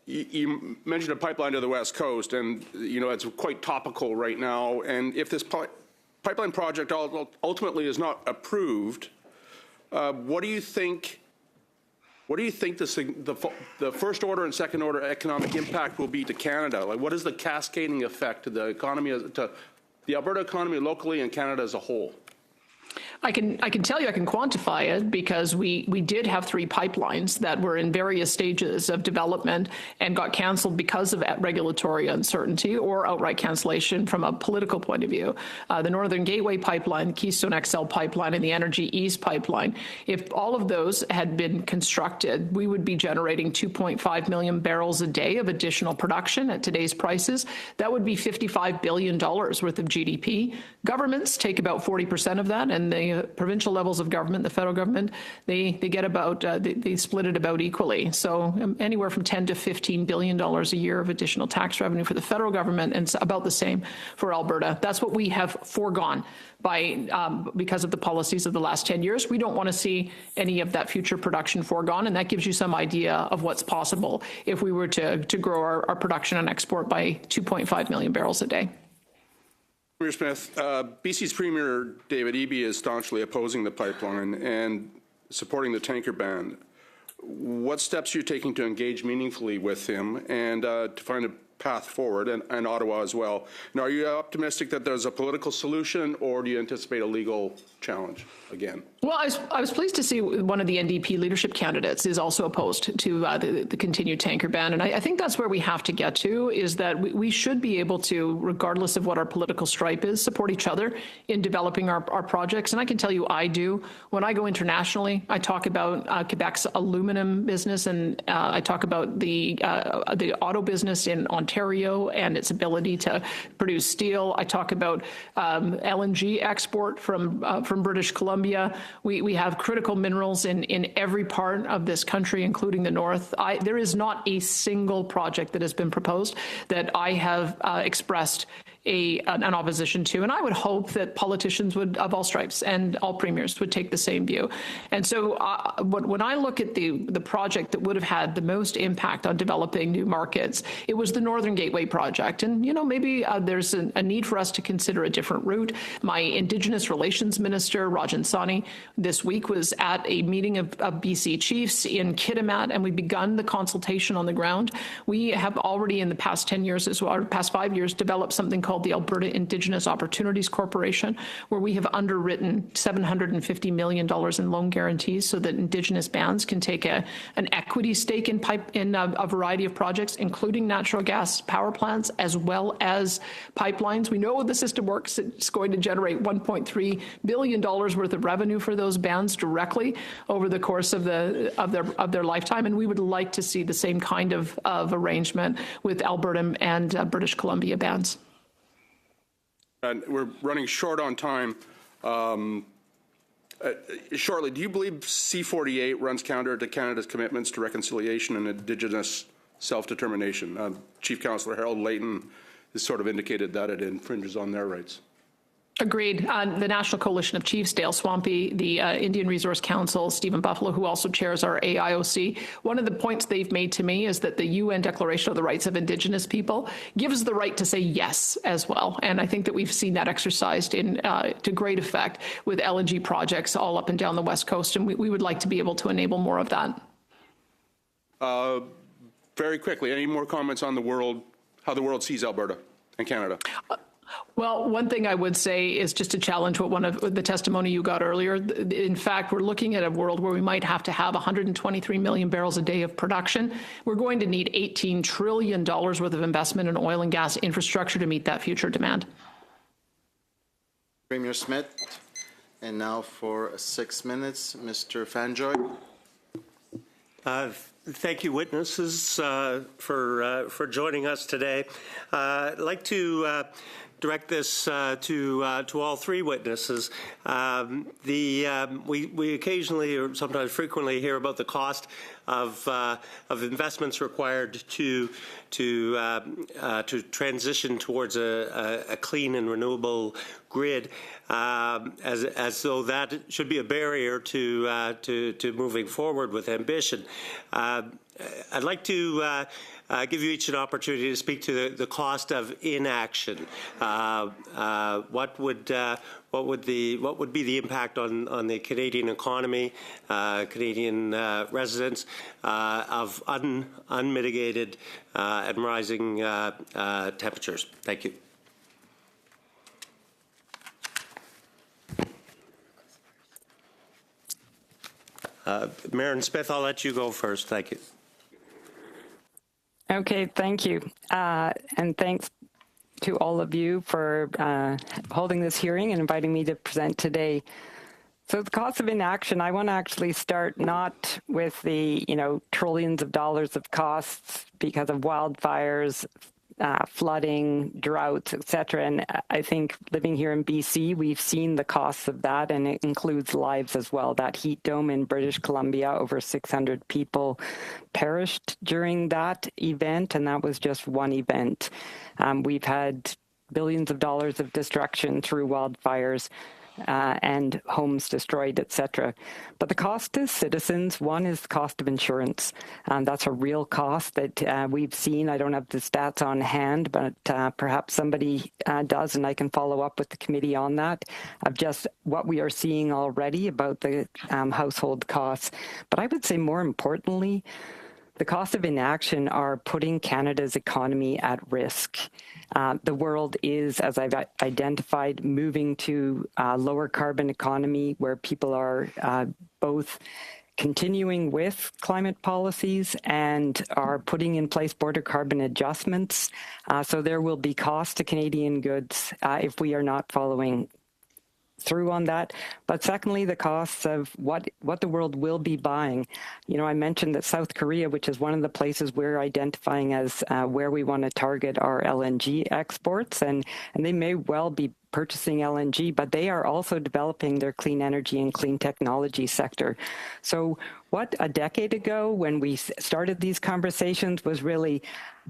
you mentioned a pipeline to the West Coast, and it's quite topical right now. And if this pipeline project ultimately is not approved, what do you think? What do you think the first order and second order economic impact will be to Canada? Like, what is the cascading effect to the economy, to the Alberta economy locally and Canada as a whole? I can tell you, I can quantify it, because we did have 3 pipelines that were in various stages of development and got canceled because of regulatory uncertainty or outright cancellation from a political point of view. The Northern Gateway Pipeline, Keystone XL Pipeline, and the Energy East Pipeline. If all of those had been constructed, we would be generating 2.5 million barrels a day of additional production at today's prices. That would be $55 billion worth of GDP. Governments take about 40% of that, and the provincial levels of government, the federal government, they get about, they split it about equally. So anywhere from $10 to $15 billion a year of additional tax revenue for the federal government, and about the same for Alberta. That's what we have foregone because of the policies of the last 10 years. We don't want to see any of that future production foregone, and that gives you some idea of what's possible if we were to grow our production and export by 2.5 million barrels a day. Premier Smith, BC's Premier David Eby is staunchly opposing the pipeline, and supporting the tanker ban. What steps are you taking to engage meaningfully with him and to find a path forward, and Ottawa as well? Now, are you optimistic that there's a political solution, or do you anticipate a legal challenge again? Well, I was pleased to see one of the NDP leadership candidates is also opposed to the continued tanker ban. And I think that's where we have to get to, is that we should be able to, regardless of what our political stripe is, support each other in developing our projects. And I can tell you I do. When I go internationally, I talk about Quebec's aluminum business, and I talk about the auto business in Ontario and its ability to produce steel. I talk about LNG export from British Columbia. We have critical minerals in every part of this country, including the north. There is not a single project that has been proposed that I have expressed an opposition to. And I would hope that politicians of all stripes and all premiers would take the same view. And so when I look at the project that would have had the most impact on developing new markets, it was the Northern Gateway project. And, maybe there's a need for us to consider a different route. My Indigenous Relations Minister, Rajan Sawhney, this week was at a meeting of BC chiefs in Kitimat, and we've begun the consultation on the ground. We have already in the past 10 years, or past 5 years, developed something called the Alberta Indigenous Opportunities Corporation, where we have underwritten $750 million in loan guarantees so that Indigenous bands can take an equity stake in a variety of projects, including natural gas power plants, as well as pipelines. We know the system works. It's going to generate $1.3 billion worth of revenue for those bands directly over the course of their lifetime, and we would like to see the same kind of arrangement with Alberta and British Columbia bands. And we're running short on time. Shortly, do you believe C-48 runs counter to Canada's commitments to reconciliation and Indigenous self-determination? Chief Councillor Harold Layton has sort of indicated that it infringes on their rights. Agreed. The National Coalition of Chiefs, Dale Swampy, the Indian Resource Council, Stephen Buffalo, who also chairs our AIOC, one of the points they've made to me is that the UN Declaration of the Rights of Indigenous People gives the right to say yes as well. And I think that we've seen that exercised to great effect with LNG projects all up and down the West Coast, and we would like to be able to enable more of that. Very quickly, any more comments on how the world sees Alberta and Canada? Well, one thing I would say is just to challenge what one of the testimony you got earlier. In fact, we're looking at a world where we might have to have 123 million barrels a day of production. We're going to need $18 trillion worth of investment in oil and gas infrastructure to meet that future demand. Premier Smith. And now for 6 minutes, Mr. Fanjoy. Thank you, witnesses, for joining us today. I'd like to direct this to all three witnesses. We occasionally, or sometimes frequently, hear about the cost of investments required to transition towards a clean and renewable grid, as though that should be a barrier to moving forward with ambition. I'd like to give you each an opportunity to speak to the cost of inaction. What would be the impact on the Canadian economy, Canadian residents, of unmitigated and rising temperatures? Thank you. Marin Smith, I'll let you go first. Thank you. Okay, thank you. And thanks to all of you for holding this hearing and inviting me to present today. So the cost of inaction, I want to actually start not with the, trillions of dollars of costs because of wildfires, flooding, droughts, etc. And I think living here in BC, we've seen the costs of that, and it includes lives as well. That heat dome in British Columbia, over 600 people perished during that event, and that was just one event. We've had billions of dollars of destruction through wildfires. and homes destroyed, etc. But the cost to citizens, one is the cost of insurance. That's a real cost that we've seen. I don't have the stats on hand, but perhaps somebody does, and I can follow up with the committee on that, of just what we are seeing already about the household costs. But I would say more importantly, the costs of inaction are putting Canada's economy at risk. The world is, as I've identified, moving to a lower carbon economy where people are both continuing with climate policies and are putting in place border carbon adjustments. So there will be costs to Canadian goods if we are not following through on that. But secondly, the costs of what the world will be buying. You know, I mentioned that South Korea, which is one of the places we're identifying as where we want to target our LNG exports, and they may well be purchasing LNG, but they are also developing their clean energy and clean technology sector. So what a decade ago when we started these conversations was really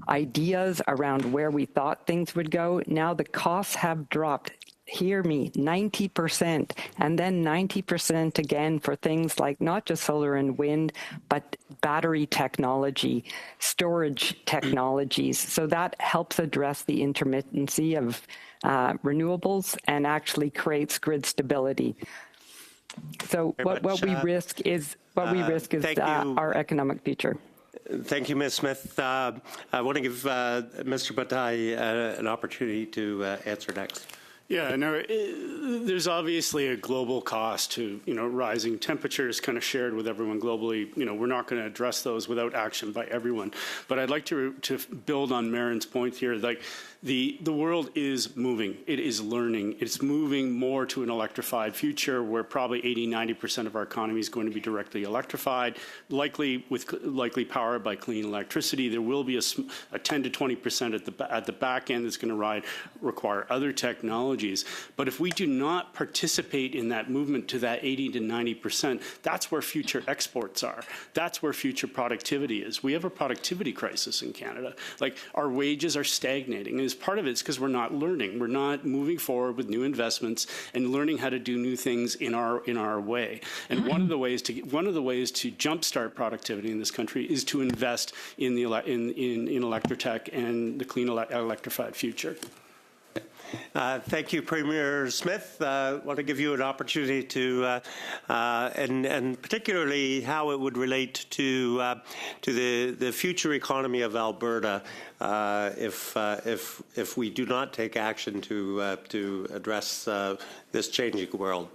ideas around where we thought things would go. Now the costs have dropped. Hear me, 90%, and then 90% again for things like not just solar and wind, but battery technology, storage technologies. So that helps address the intermittency of renewables and actually creates grid stability. So what we risk is our economic future. Thank you, Ms. Smith. I want to give Mr. Bataille an opportunity to answer next. Yeah, no, there's obviously a global cost to, rising temperatures kind of shared with everyone globally. We're not going to address those without action by everyone. But I'd like to build on Marin's point here. Like, the world is moving. It is learning. It's moving more to an electrified future where probably 80–90% of our economy is going to be directly electrified, likely powered by clean electricity. There will be a 10 to 20% at the back end that's going to require other technologies. But if we do not participate in that movement to that 80 to 90%, that's where future exports are. That's where future productivity is. We have a productivity crisis in Canada. Like, our wages are stagnating. And part of it is because we're not learning. We're not moving forward with new investments and learning how to do new things in our way. And one of the ways to jumpstart productivity in this country is to invest in electrotech and the clean electrified future. Thank you, Premier Smith. I want to give you an opportunity to, and particularly how it would relate to the future economy of Alberta if we do not take action to address this changing world.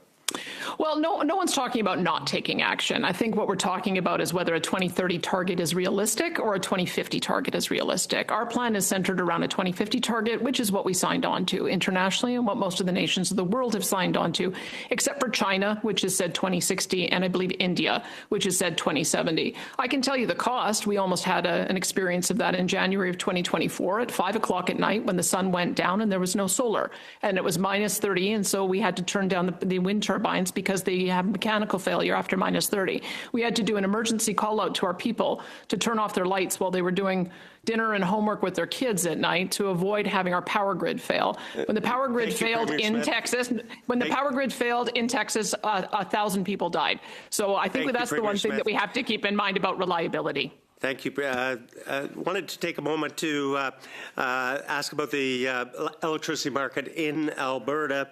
Well, no one's talking about not taking action. I think what we're talking about is whether a 2030 target is realistic or a 2050 target is realistic. Our plan is centered around a 2050 target, which is what we signed on to internationally and what most of the nations of the world have signed on to, except for China, which has said 2060, and I believe India, which has said 2070. I can tell you the cost. We almost had an experience of that in January of 2024 at 5 o'clock at night when the sun went down and there was no solar, and it was minus 30, and so we had to turn down the wind turbines because they have mechanical failure after minus 30. We had to do an emergency call out to our people to turn off their lights while they were doing dinner and homework with their kids at night to avoid having our power grid fail. When the power grid failed in Texas, power grid failed in Texas, 1,000 people died. So I think that's the one thing that we have to keep in mind about reliability. Thank you. Wanted to take a moment to ask about the electricity market in Alberta.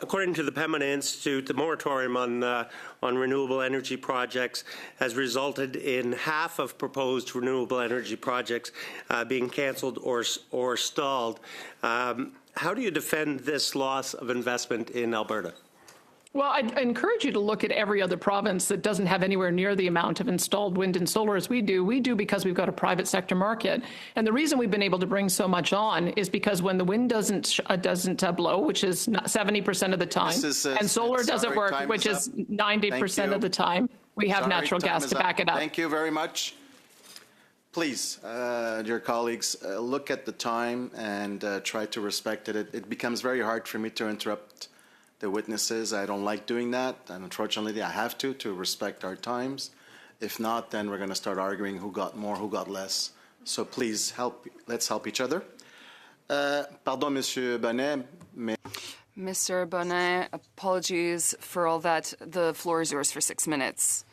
According to the Pembina Institute, the moratorium on renewable energy projects has resulted in half of proposed renewable energy projects being cancelled or stalled. How do you defend this loss of investment in Alberta? Well, I'd encourage you to look at every other province that doesn't have anywhere near the amount of installed wind and solar as we do. We do because we've got a private sector market. And the reason we've been able to bring so much on is because when the wind doesn't blow, which is 70% of the time, and solar doesn't work, which is 90% of the time, we have natural gas to back it up. Thank you very much. Please, dear colleagues, look at the time and try to respect it. It becomes very hard for me to interrupt the witnesses. I don't like doing that, and unfortunately I have to respect our times. If not, then we're going to start arguing who got more, who got less. So please let's help each other. Pardon, Monsieur Bonnet. Mr. Bonnet, apologies for all that. The floor is yours for 6 minutes.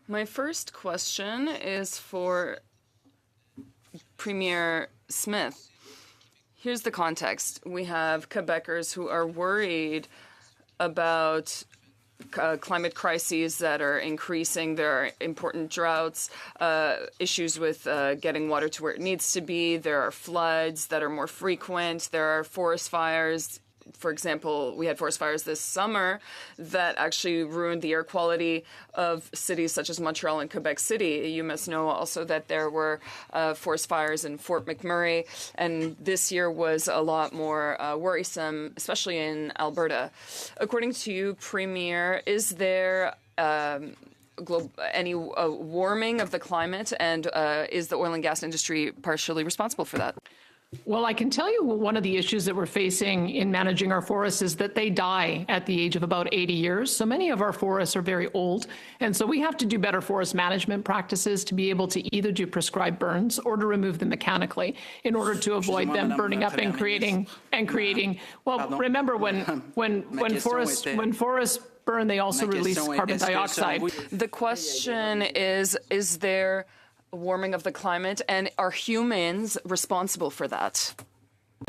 My first question is for Premier Smith. Here's the context. We have Quebecers who are worried about climate crises that are increasing. There are important droughts, issues with getting water to where it needs to be. There are floods that are more frequent. There are forest fires. For example, we had forest fires this summer that actually ruined the air quality of cities such as Montreal and Quebec City. You must know also that there were forest fires in Fort McMurray, and this year was a lot more worrisome, especially in Alberta. According to you, Premier, is there any warming of the climate, and is the oil and gas industry partially responsible for that? Well, I can tell you one of the issues that we're facing in managing our forests is that they die at the age of about 80 years. So many of our forests are very old. And so we have to do better forest management practices to be able to either do prescribed burns or to remove them mechanically in order to avoid them burning up and creating. Well, remember when forests burn, they also release carbon dioxide. The question is there warming of the climate, and are humans responsible for that?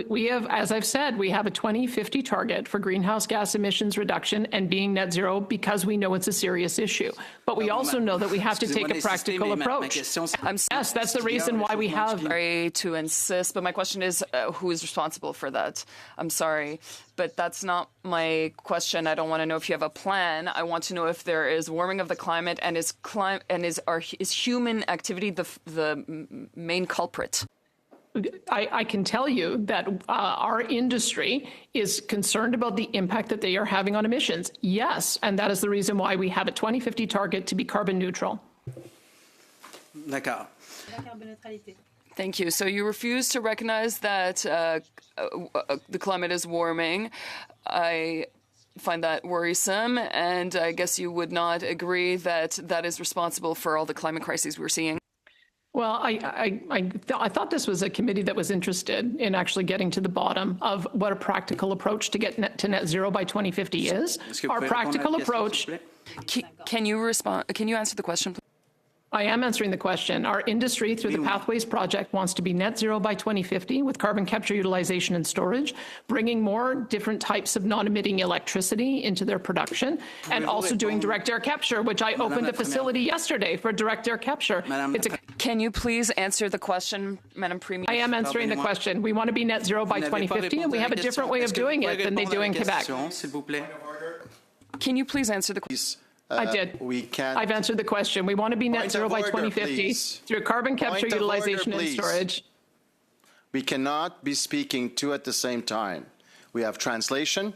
We have, as I've said, we have a 2050 target for greenhouse gas emissions reduction and being net zero because we know it's a serious issue. But we also know that we have to take a practical approach. Yes, that's the reason why we have. Sorry to insist, but my question is who is responsible for that? I'm sorry, but that's not my question. I don't want to know if you have a plan. I want to know if there is warming of the climate, and is human activity the main culprit? I can tell you that our industry is concerned about the impact that they are having on emissions. Yes, and that is the reason why we have a 2050 target to be carbon neutral. D'accord. Thank you. So you refuse to recognize that the climate is warming. I find that worrisome, and I guess you would not agree that that is responsible for all the climate crises we're seeing. Well, I thought this was a committee that was interested in actually getting to the bottom of what a practical approach to get to net zero by 2050 is. Our practical approach. Can you respond? Can you answer the question, please? I am answering the question. Our industry, through the Pathways Project, wants to be net zero by 2050 with carbon capture, utilization, and storage, bringing more different types of non-emitting electricity into their production, and also doing direct air capture, which I opened a facility yesterday for direct air capture. Can you please answer the question, Madam Premier? I am answering the question. We want to be net zero by 2050, and we have a different way of doing it than they do in Quebec. Can you please answer the question? I did. I've answered the question. We want to be net zero by 2050 through carbon capture, utilization, and storage. We cannot be speaking two at the same time. We have translation.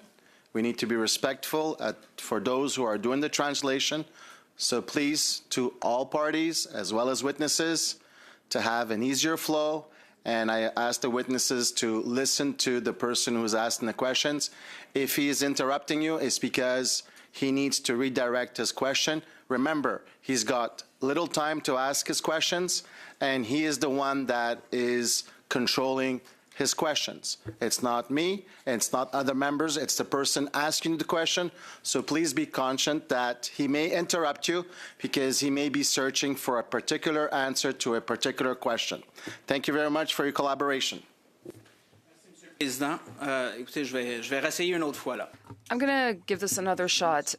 We need to be respectful for those who are doing the translation. So please, to all parties as well as witnesses, to have an easier flow. And I ask the witnesses to listen to the person who's asking the questions. If he is interrupting you, it's because he needs to redirect his question. Remember, he's got little time to ask his questions, and he is the one that is controlling his questions. It's not me, and it's not other members, it's the person asking the question. So please be conscious that he may interrupt you because he may be searching for a particular answer to a particular question. Thank you very much for your collaboration. Président, écoutez, je vais réessayer une autre fois là. I'm going to give this another shot.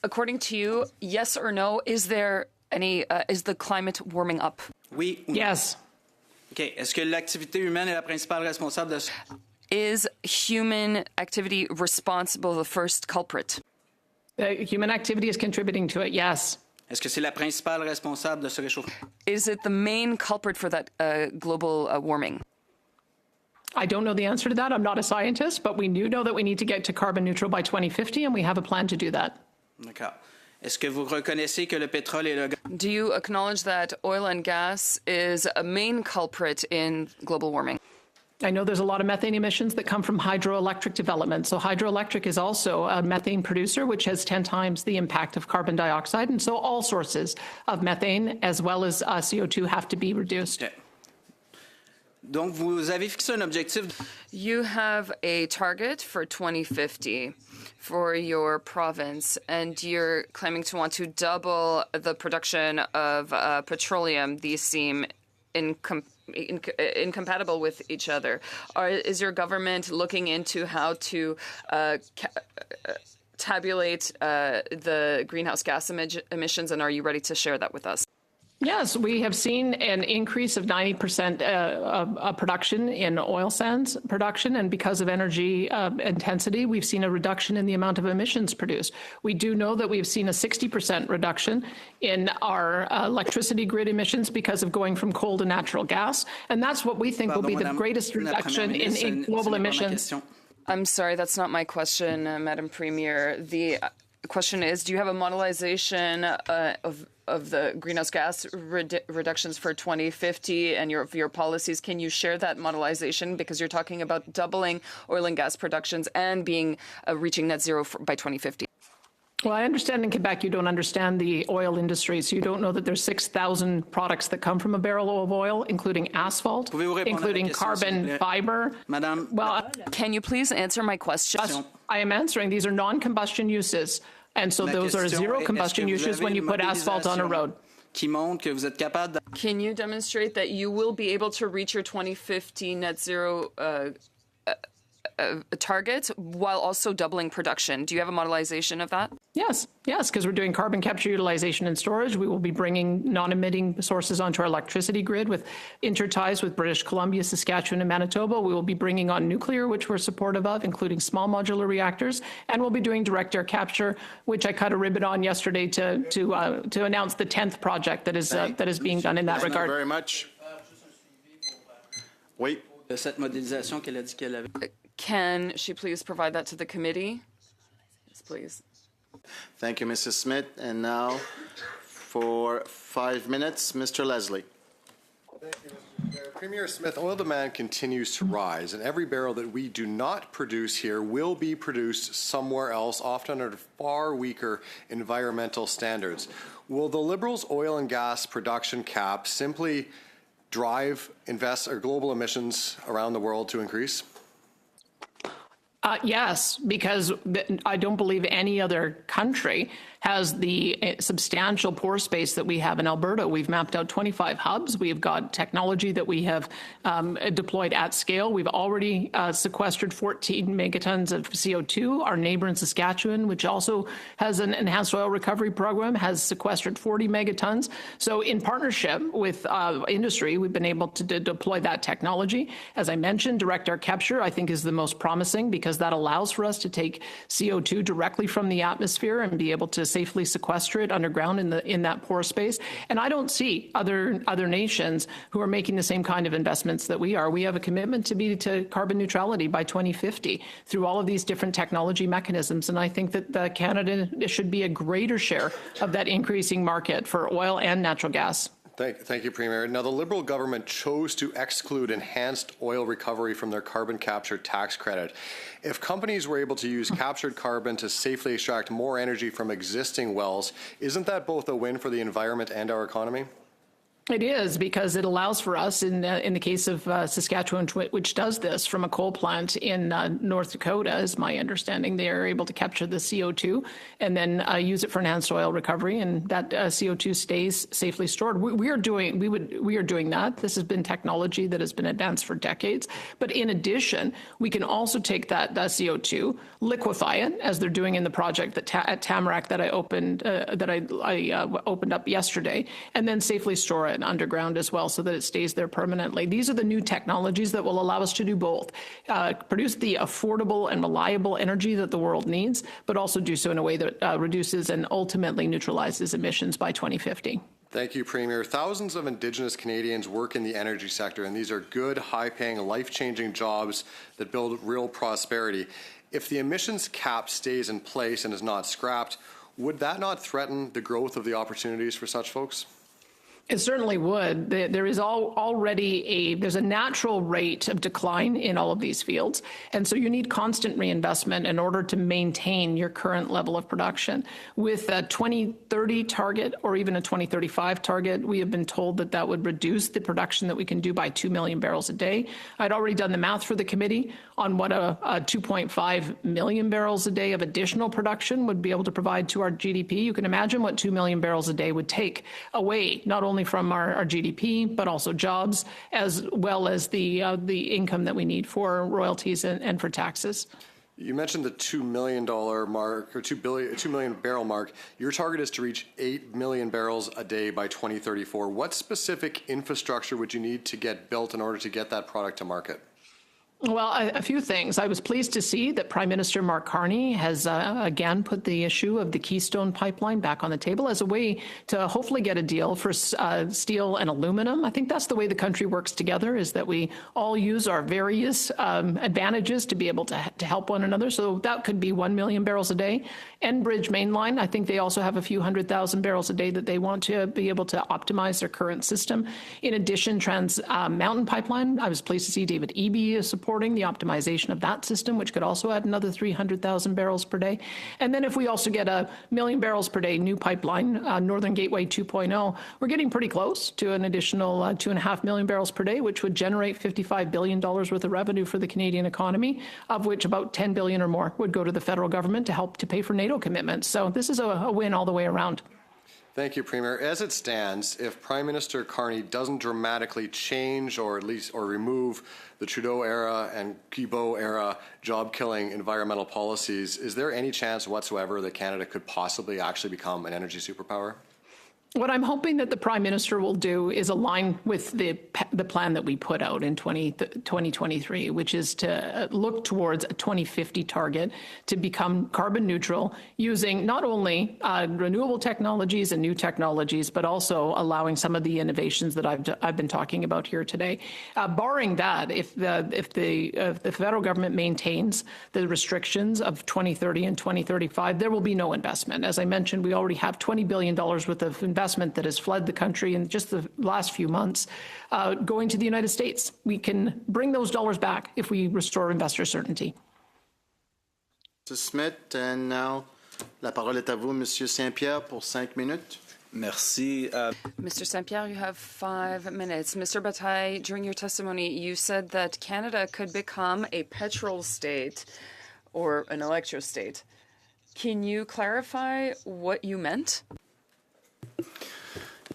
According to you, yes or no, is there any is the climate warming up? Oui. Yes. Okay. Est-ce que l'activité humaine est la principale responsable de? Is human activity responsible, the first culprit? Human activity is contributing to it. Yes. Est-ce que c'est la principale responsable de ce réchauffement? Is it the main culprit for that global warming? I don't know the answer to that. I'm not a scientist, but we do know that we need to get to carbon neutral by 2050, and we have a plan to do that. D'accord. Est-ce que vous reconnaissez que le pétrole et le gaz? Do you acknowledge that oil and gas is a main culprit in global warming? I know there's a lot of methane emissions that come from hydroelectric development. So hydroelectric is also a methane producer, which has 10 times the impact of carbon dioxide. And so all sources of methane, as well as CO2, have to be reduced. Okay. Donc, vous avez fixé un objectif. You have a target for 2050 for your province, and you're claiming to want to double the production of petroleum. These seem incompatible with each other. Is your government looking into how to tabulate the greenhouse gas emissions, and are you ready to share that with us? Yes, we have seen an increase of 90% of production in oil sands production, and because of energy intensity, we've seen a reduction in the amount of emissions produced. We do know that we've seen a 60% reduction in our electricity grid emissions because of going from coal to natural gas, and that's what we think will be the greatest reduction in global emissions. I'm sorry, that's not my question, Madam Premier. The question is, do you have a modelization of the greenhouse gas reductions for 2050 and your policies? Can you share that modelization? Because you're talking about doubling oil and gas productions and reaching net zero by 2050. Well, I understand in Quebec you don't understand the oil industry, so you don't know that there's 6,000 products that come from a barrel of oil, including asphalt, including carbon fiber. Madame, well, can you please answer my question? I am answering. These are non-combustion uses, and so those are zero combustion uses when you put asphalt on a road. Can you demonstrate that you will be able to reach your 2050 net zero target while also doubling production? Do you have a modelization of that? Yes, because we're doing carbon capture, utilization, and storage. We will be bringing non-emitting sources onto our electricity grid with interties with British Columbia, Saskatchewan, and Manitoba. We will be bringing on nuclear, which we're supportive of, including small modular reactors, and we'll be doing direct air capture, which I cut a ribbon on yesterday to announce the 10th project that is being done in that regard. Thank you very much. Wait. Cette modélisation qu'elle a dit qu'elle avait. Can she please provide that to the committee? Yes, please. Thank you, Mrs. Smith. And now, for 5 minutes, Mr. Leslie. Thank you, Mr. Chair. Premier Smith, oil demand continues to rise, and every barrel that we do not produce here will be produced somewhere else, often under far weaker environmental standards. Will the Liberals' oil and gas production cap simply drive global emissions around the world to increase? Yes, because I don't believe any other country has the substantial pore space that we have in Alberta. We've mapped out 25 hubs. We've got technology that we have deployed at scale. We've already sequestered 14 megatons of CO2. Our neighbor in Saskatchewan, which also has an enhanced oil recovery program, has sequestered 40 megatons. So in partnership with industry, we've been able to deploy that technology. As I mentioned, direct air capture, I think, is the most promising because that allows for us to take CO2 directly from the atmosphere and be able to safely sequester it underground in that pore space. And I don't see other nations who are making the same kind of investments that we are. We have a commitment to carbon neutrality by 2050 through all of these different technology mechanisms. And I think that Canada should be a greater share of that increasing market for oil and natural gas. Thank you, Premier. Now, the Liberal government chose to exclude enhanced oil recovery from their carbon capture tax credit. If companies were able to use captured carbon to safely extract more energy from existing wells, isn't that both a win for the environment and our economy? It is, because it allows for us, in the case of Saskatchewan, which does this from a coal plant in North Dakota, is my understanding, they are able to capture the CO2 and then use it for enhanced oil recovery, and that CO2 stays safely stored. We are doing that. This has been technology that has been advanced for decades. But in addition, we can also take that CO2, liquefy it, as they're doing in the project at Tamarack that I opened up yesterday, and then safely store it underground as well so that it stays there permanently. These are the new technologies that will allow us to do both, produce the affordable and reliable energy that the world needs, but also do so in a way that reduces and ultimately neutralizes emissions by 2050. Thank you, Premier. Thousands of Indigenous Canadians work in the energy sector, and these are good, high-paying, life-changing jobs that build real prosperity. If the emissions cap stays in place and is not scrapped, would that not threaten the growth of the opportunities for such folks? It certainly would. There is already there's a natural rate of decline in all of these fields. And so you need constant reinvestment in order to maintain your current level of production. With a 2030 target or even a 2035 target, we have been told that that would reduce the production that we can do by 2 million barrels a day. I'd already done the math for the committee on what a 2.5 million barrels a day of additional production would be able to provide to our GDP. You can imagine what 2 million barrels a day would take away, not only from our GDP, but also jobs, as well as the income that we need for royalties and for taxes. You mentioned the $2 million mark, or 2 million barrel mark. Your target is to reach 8 million barrels a day by 2034. What specific infrastructure would you need to get built in order to get that product to market? Well, a few things. I was pleased to see that Prime Minister Mark Carney has again put the issue of the Keystone Pipeline back on the table as a way to hopefully get a deal for steel and aluminum. I think that's the way the country works together, is that we all use our various advantages to be able to help one another. So that could be 1 million barrels a day. Enbridge Mainline, I think they also have a few 100,000 barrels a day that they want to be able to optimize their current system. In addition, Trans Mountain Pipeline, I was pleased to see David Eby is supporting the optimization of that system, which could also add another 300,000 barrels per day. And then if we also get a million barrels per day new pipeline, Northern Gateway 2.0, we're getting pretty close to an additional 2.5 million barrels per day, which would generate $55 billion worth of revenue for the Canadian economy, of which about $10 billion or more would go to the federal government to help to pay for NATO commitments. So this is a win all the way around. Thank you, Premier. As it stands, if Prime Minister Carney doesn't dramatically change or remove the Trudeau era and Guilbeault era job-killing environmental policies, is there any chance whatsoever that Canada could possibly actually become an energy superpower? What I'm hoping that the Prime Minister will do is align with the plan that we put out in 2023, which is to look towards a 2050 target to become carbon neutral using not only renewable technologies and new technologies, but also allowing some of the innovations that I've been talking about here today. Barring that, if the federal government maintains the restrictions of 2030 and 2035, there will be no investment. As I mentioned, we already have $20 billion worth of investment that has fled the country in just the last few months, going to the United States. We can bring those dollars back if we restore investor certainty. Mr. Smith, and now la parole est à vous, Monsieur Saint-Pierre, pour 5 minutes. Merci. Mr. Saint-Pierre, you have 5 minutes. Mr. Bataille, during your testimony, you said that Canada could become a petrol state or an electro state. Can you clarify what you meant?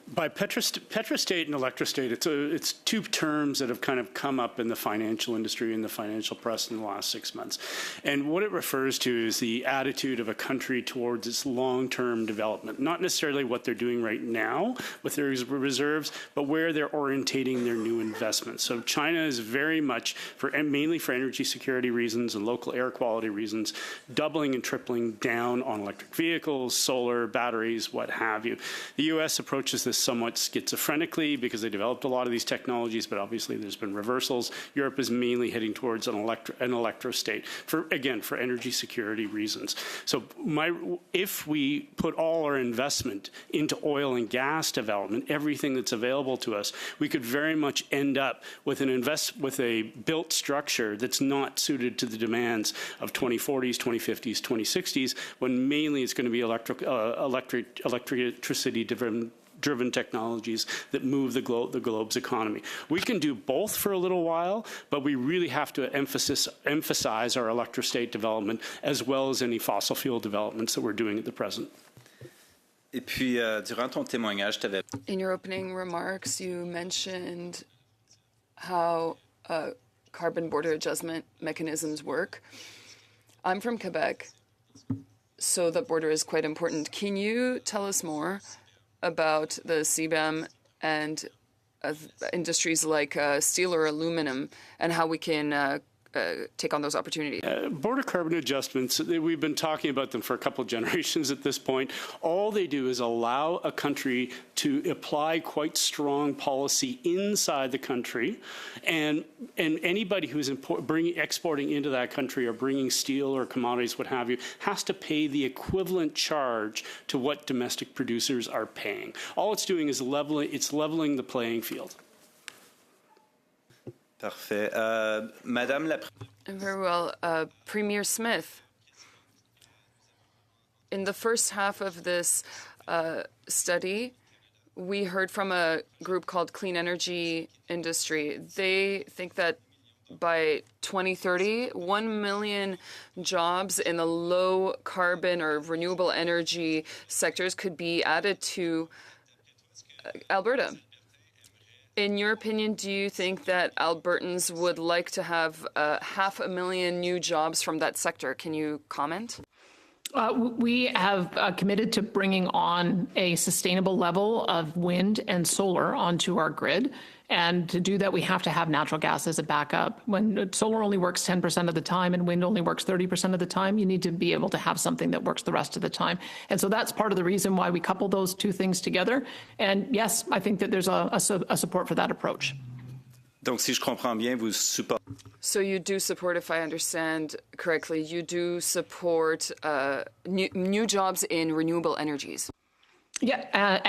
By petrostate and electrostate, it's two terms that have kind of come up in the financial industry and the financial press in the last 6 months. And what it refers to is the attitude of a country towards its long-term development, not necessarily what they're doing right now with their reserves, but where they're orientating their new investments. So China is very much, mainly for energy security reasons and local air quality reasons, doubling and tripling down on electric vehicles, solar, batteries, what have you. The U.S. approaches this somewhat schizophrenically because they developed a lot of these technologies, but obviously there's been reversals. Europe is mainly heading towards an electro state, for energy security reasons. So if we put all our investment into oil and gas development, everything that's available to us, we could very much end up with a built structure that's not suited to the demands of 2040s, 2050s, 2060s, when mainly it's going to be electricity-driven technologies that move the globe's economy. We can do both for a little while, but we really have to emphasize our electrostate development as well as any fossil fuel developments that we're doing at the present. Et puis, durant ton témoignage, tu avais... In your opening remarks, you mentioned how carbon border adjustment mechanisms work. I'm from Quebec, so the border is quite important. Can you tell us more about the CBAM and industries like steel or aluminum, and how we can take on those opportunities? Border carbon adjustments, we've been talking about them for a couple of generations at this point. All they do is allow a country to apply quite strong policy inside the country, and anybody who's exporting into that country or bringing steel or commodities, what have you, has to pay the equivalent charge to what domestic producers are paying. All it's doing is leveling the playing field. Parfait. Madame la Very well. Premier Smith, in the first half of this study, we heard from a group called Clean Energy Industry. They think that by 2030, 1 million jobs in the low carbon or renewable energy sectors could be added to Alberta. In your opinion, do you think that Albertans would like to have 500,000 new jobs from that sector? Can you comment? We have committed to bringing on a sustainable level of wind and solar onto our grid. And to do that, we have to have natural gas as a backup. When solar only works 10% of the time and wind only works 30% of the time, you need to be able to have something that works the rest of the time. And so that's part of the reason why we couple those two things together. And yes, I think that there's a support for that approach. Donc, si je comprends bien, vous supportez. So you do support, if I understand correctly, you do support new jobs in renewable energies. Yeah,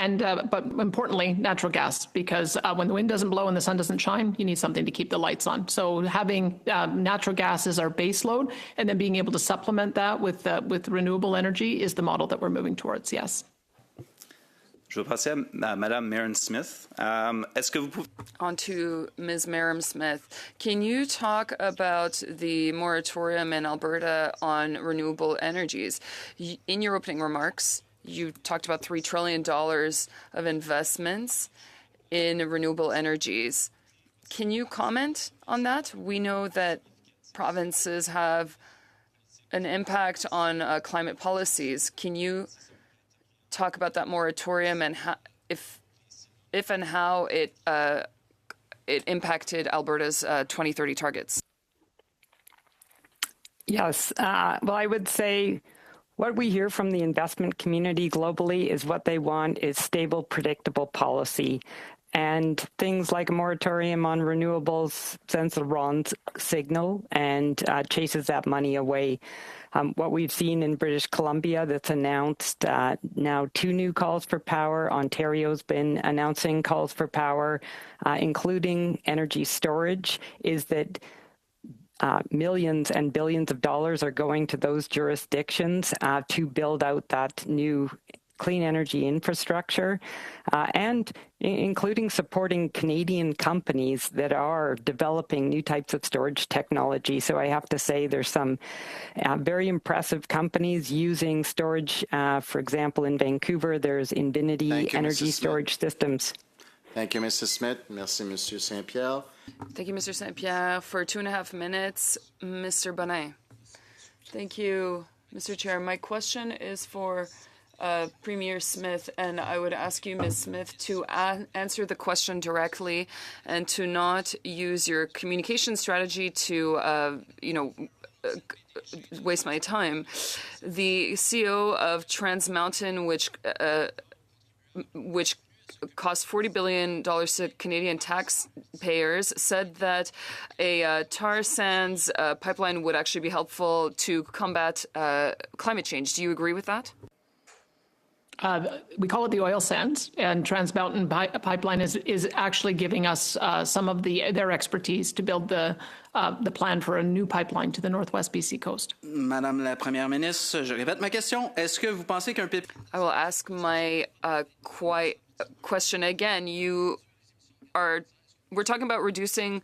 but importantly, natural gas, because when the wind doesn't blow and the sun doesn't shine, you need something to keep the lights on. So having natural gas as our base load and then being able to supplement that with renewable energy is the model that we're moving towards, yes. Je vais passer à Madame Marin Smith. Est-ce que vous pouvez... On to Ms. Marin Smith. Can you talk about the moratorium in Alberta on renewable energies? In your opening remarks, you talked about $3 trillion of investments in renewable energies. Can you comment on that? We know that provinces have an impact on climate policies. Can you talk about that moratorium and how, if and how it impacted Alberta's 2030 targets? Yes. Well, I would say what we hear from the investment community globally is what they want is stable, predictable policy. And things like a moratorium on renewables sends the wrong signal and chases that money away. What we've seen in British Columbia that's announced now 2 new calls for power. Ontario's been announcing calls for power, including energy storage, is that millions and billions of dollars are going to those jurisdictions to build out that new clean energy infrastructure, and including supporting Canadian companies that are developing new types of storage technology. So I have to say there's some very impressive companies using storage. For example, in Vancouver, there's Invinity Energy Storage Systems. Thank you, Mrs. Smith. Merci, Monsieur Saint-Pierre. Thank you, Mr. Saint-Pierre. For 2.5 minutes, Mr. Bonnet. Thank you, Mr. Chair. My question is for Premier Smith, and I would ask you, Ms. Smith, to answer the question directly and to not use your communication strategy to, waste my time. The CEO of Trans Mountain, which cost $40 billion to Canadian taxpayers, said that a tar sands pipeline would actually be helpful to combat climate change. Do you agree with that? We call it the oil sands, and Trans Mountain Pipeline is actually giving us some of their expertise to build the plan for a new pipeline to the Northwest BC coast. Madame la Première ministre, je répète ma question. Est-ce que vous pensez qu'un pipeline... I will ask my question again. We're talking about reducing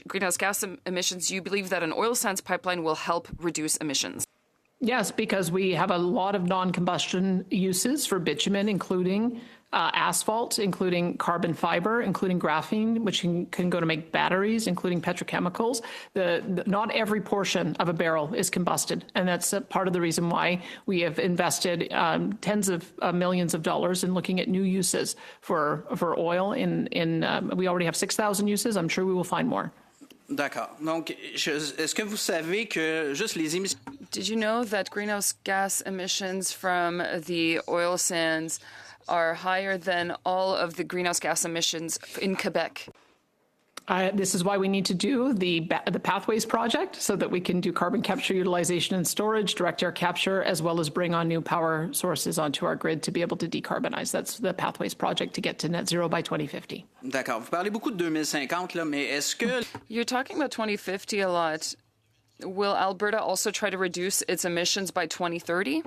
greenhouse gas emissions. Do you believe that an oil sands pipeline will help reduce emissions? Yes, because we have a lot of non-combustion uses for bitumen, including asphalt, including carbon fiber, including graphene, which can go to make batteries, including petrochemicals. Not every portion of a barrel is combusted, and that's part of the reason why we have invested tens of millions of dollars in looking at new uses for oil. We already have 6,000 uses. I'm sure we will find more. D'accord. Donc, est-ce que vous savez que juste les émissions... Did you know that greenhouse gas emissions from the oil sands are higher than all of the greenhouse gas emissions in Quebec? This is why we need to do the Pathways project so that we can do carbon capture, utilization and storage, direct air capture, as well as bring on new power sources onto our grid to be able to decarbonize. That's the Pathways project to get to net zero by 2050. D'accord. Vous parlez beaucoup de 2050, là, mais est-ce que... You're talking about 2050 a lot. Will Alberta also try to reduce its emissions by 2030?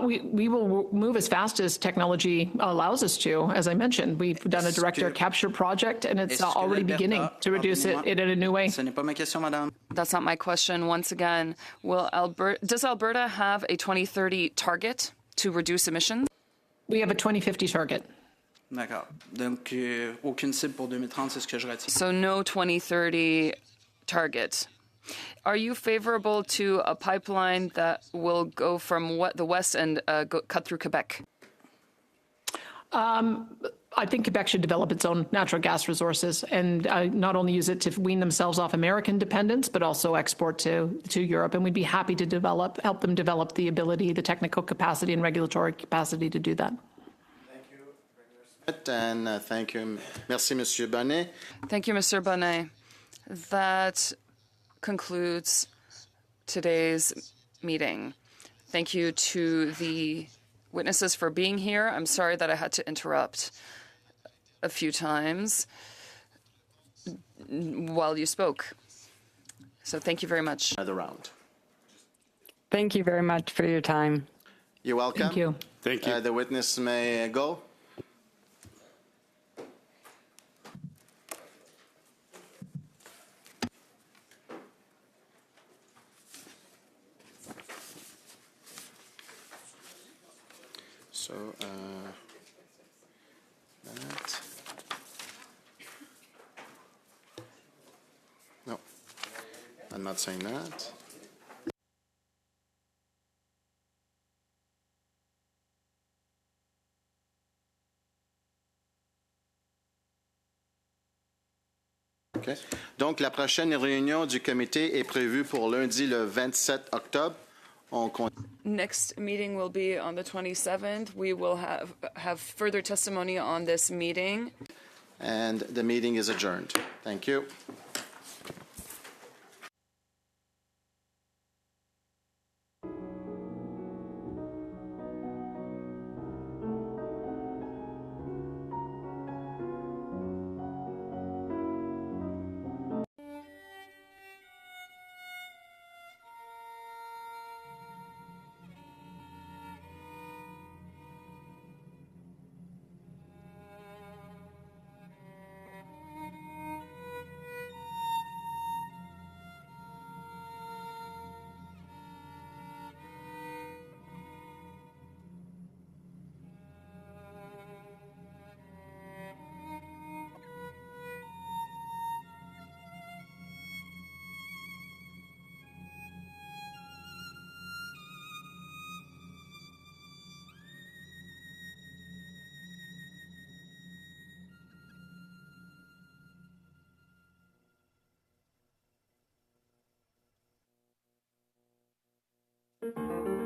We will move as fast as technology allows us to. As I mentioned, we've done a direct air capture project, and it's already beginning to reduce it in a new way. Ce n'est pas ma question, madame. That's not my question. Once again, does Alberta have a 2030 target to reduce emissions? We have a 2050 target. D'accord. Donc, aucune cible pour 2030, c'est ce que je retiens. So no 2030 target. Are you favorable to a pipeline that will go from the west and cut through Quebec? I think Quebec should develop its own natural gas resources and not only use it to wean themselves off American dependence, but also export to Europe. And we'd be happy to help them develop the ability, the technical capacity and regulatory capacity to do that. Thank you, Premier Smith, and thank you. Merci, Monsieur Bonnet. Thank you, Mr. Bonnet. That concludes today's meeting. Thank you to the witnesses for being here. I'm sorry that I had to interrupt a few times while you spoke. So thank you very much. Another round. Thank you very much for your time. You're welcome. Thank you. Thank you. The witness may go. So, that. No, I'm not saying that. Okay. Donc, la prochaine réunion du comité est prévue pour lundi le 27 octobre. Next meeting will be on the 27th. We will have further testimony on this meeting. And the meeting is adjourned. Thank you. Thank you.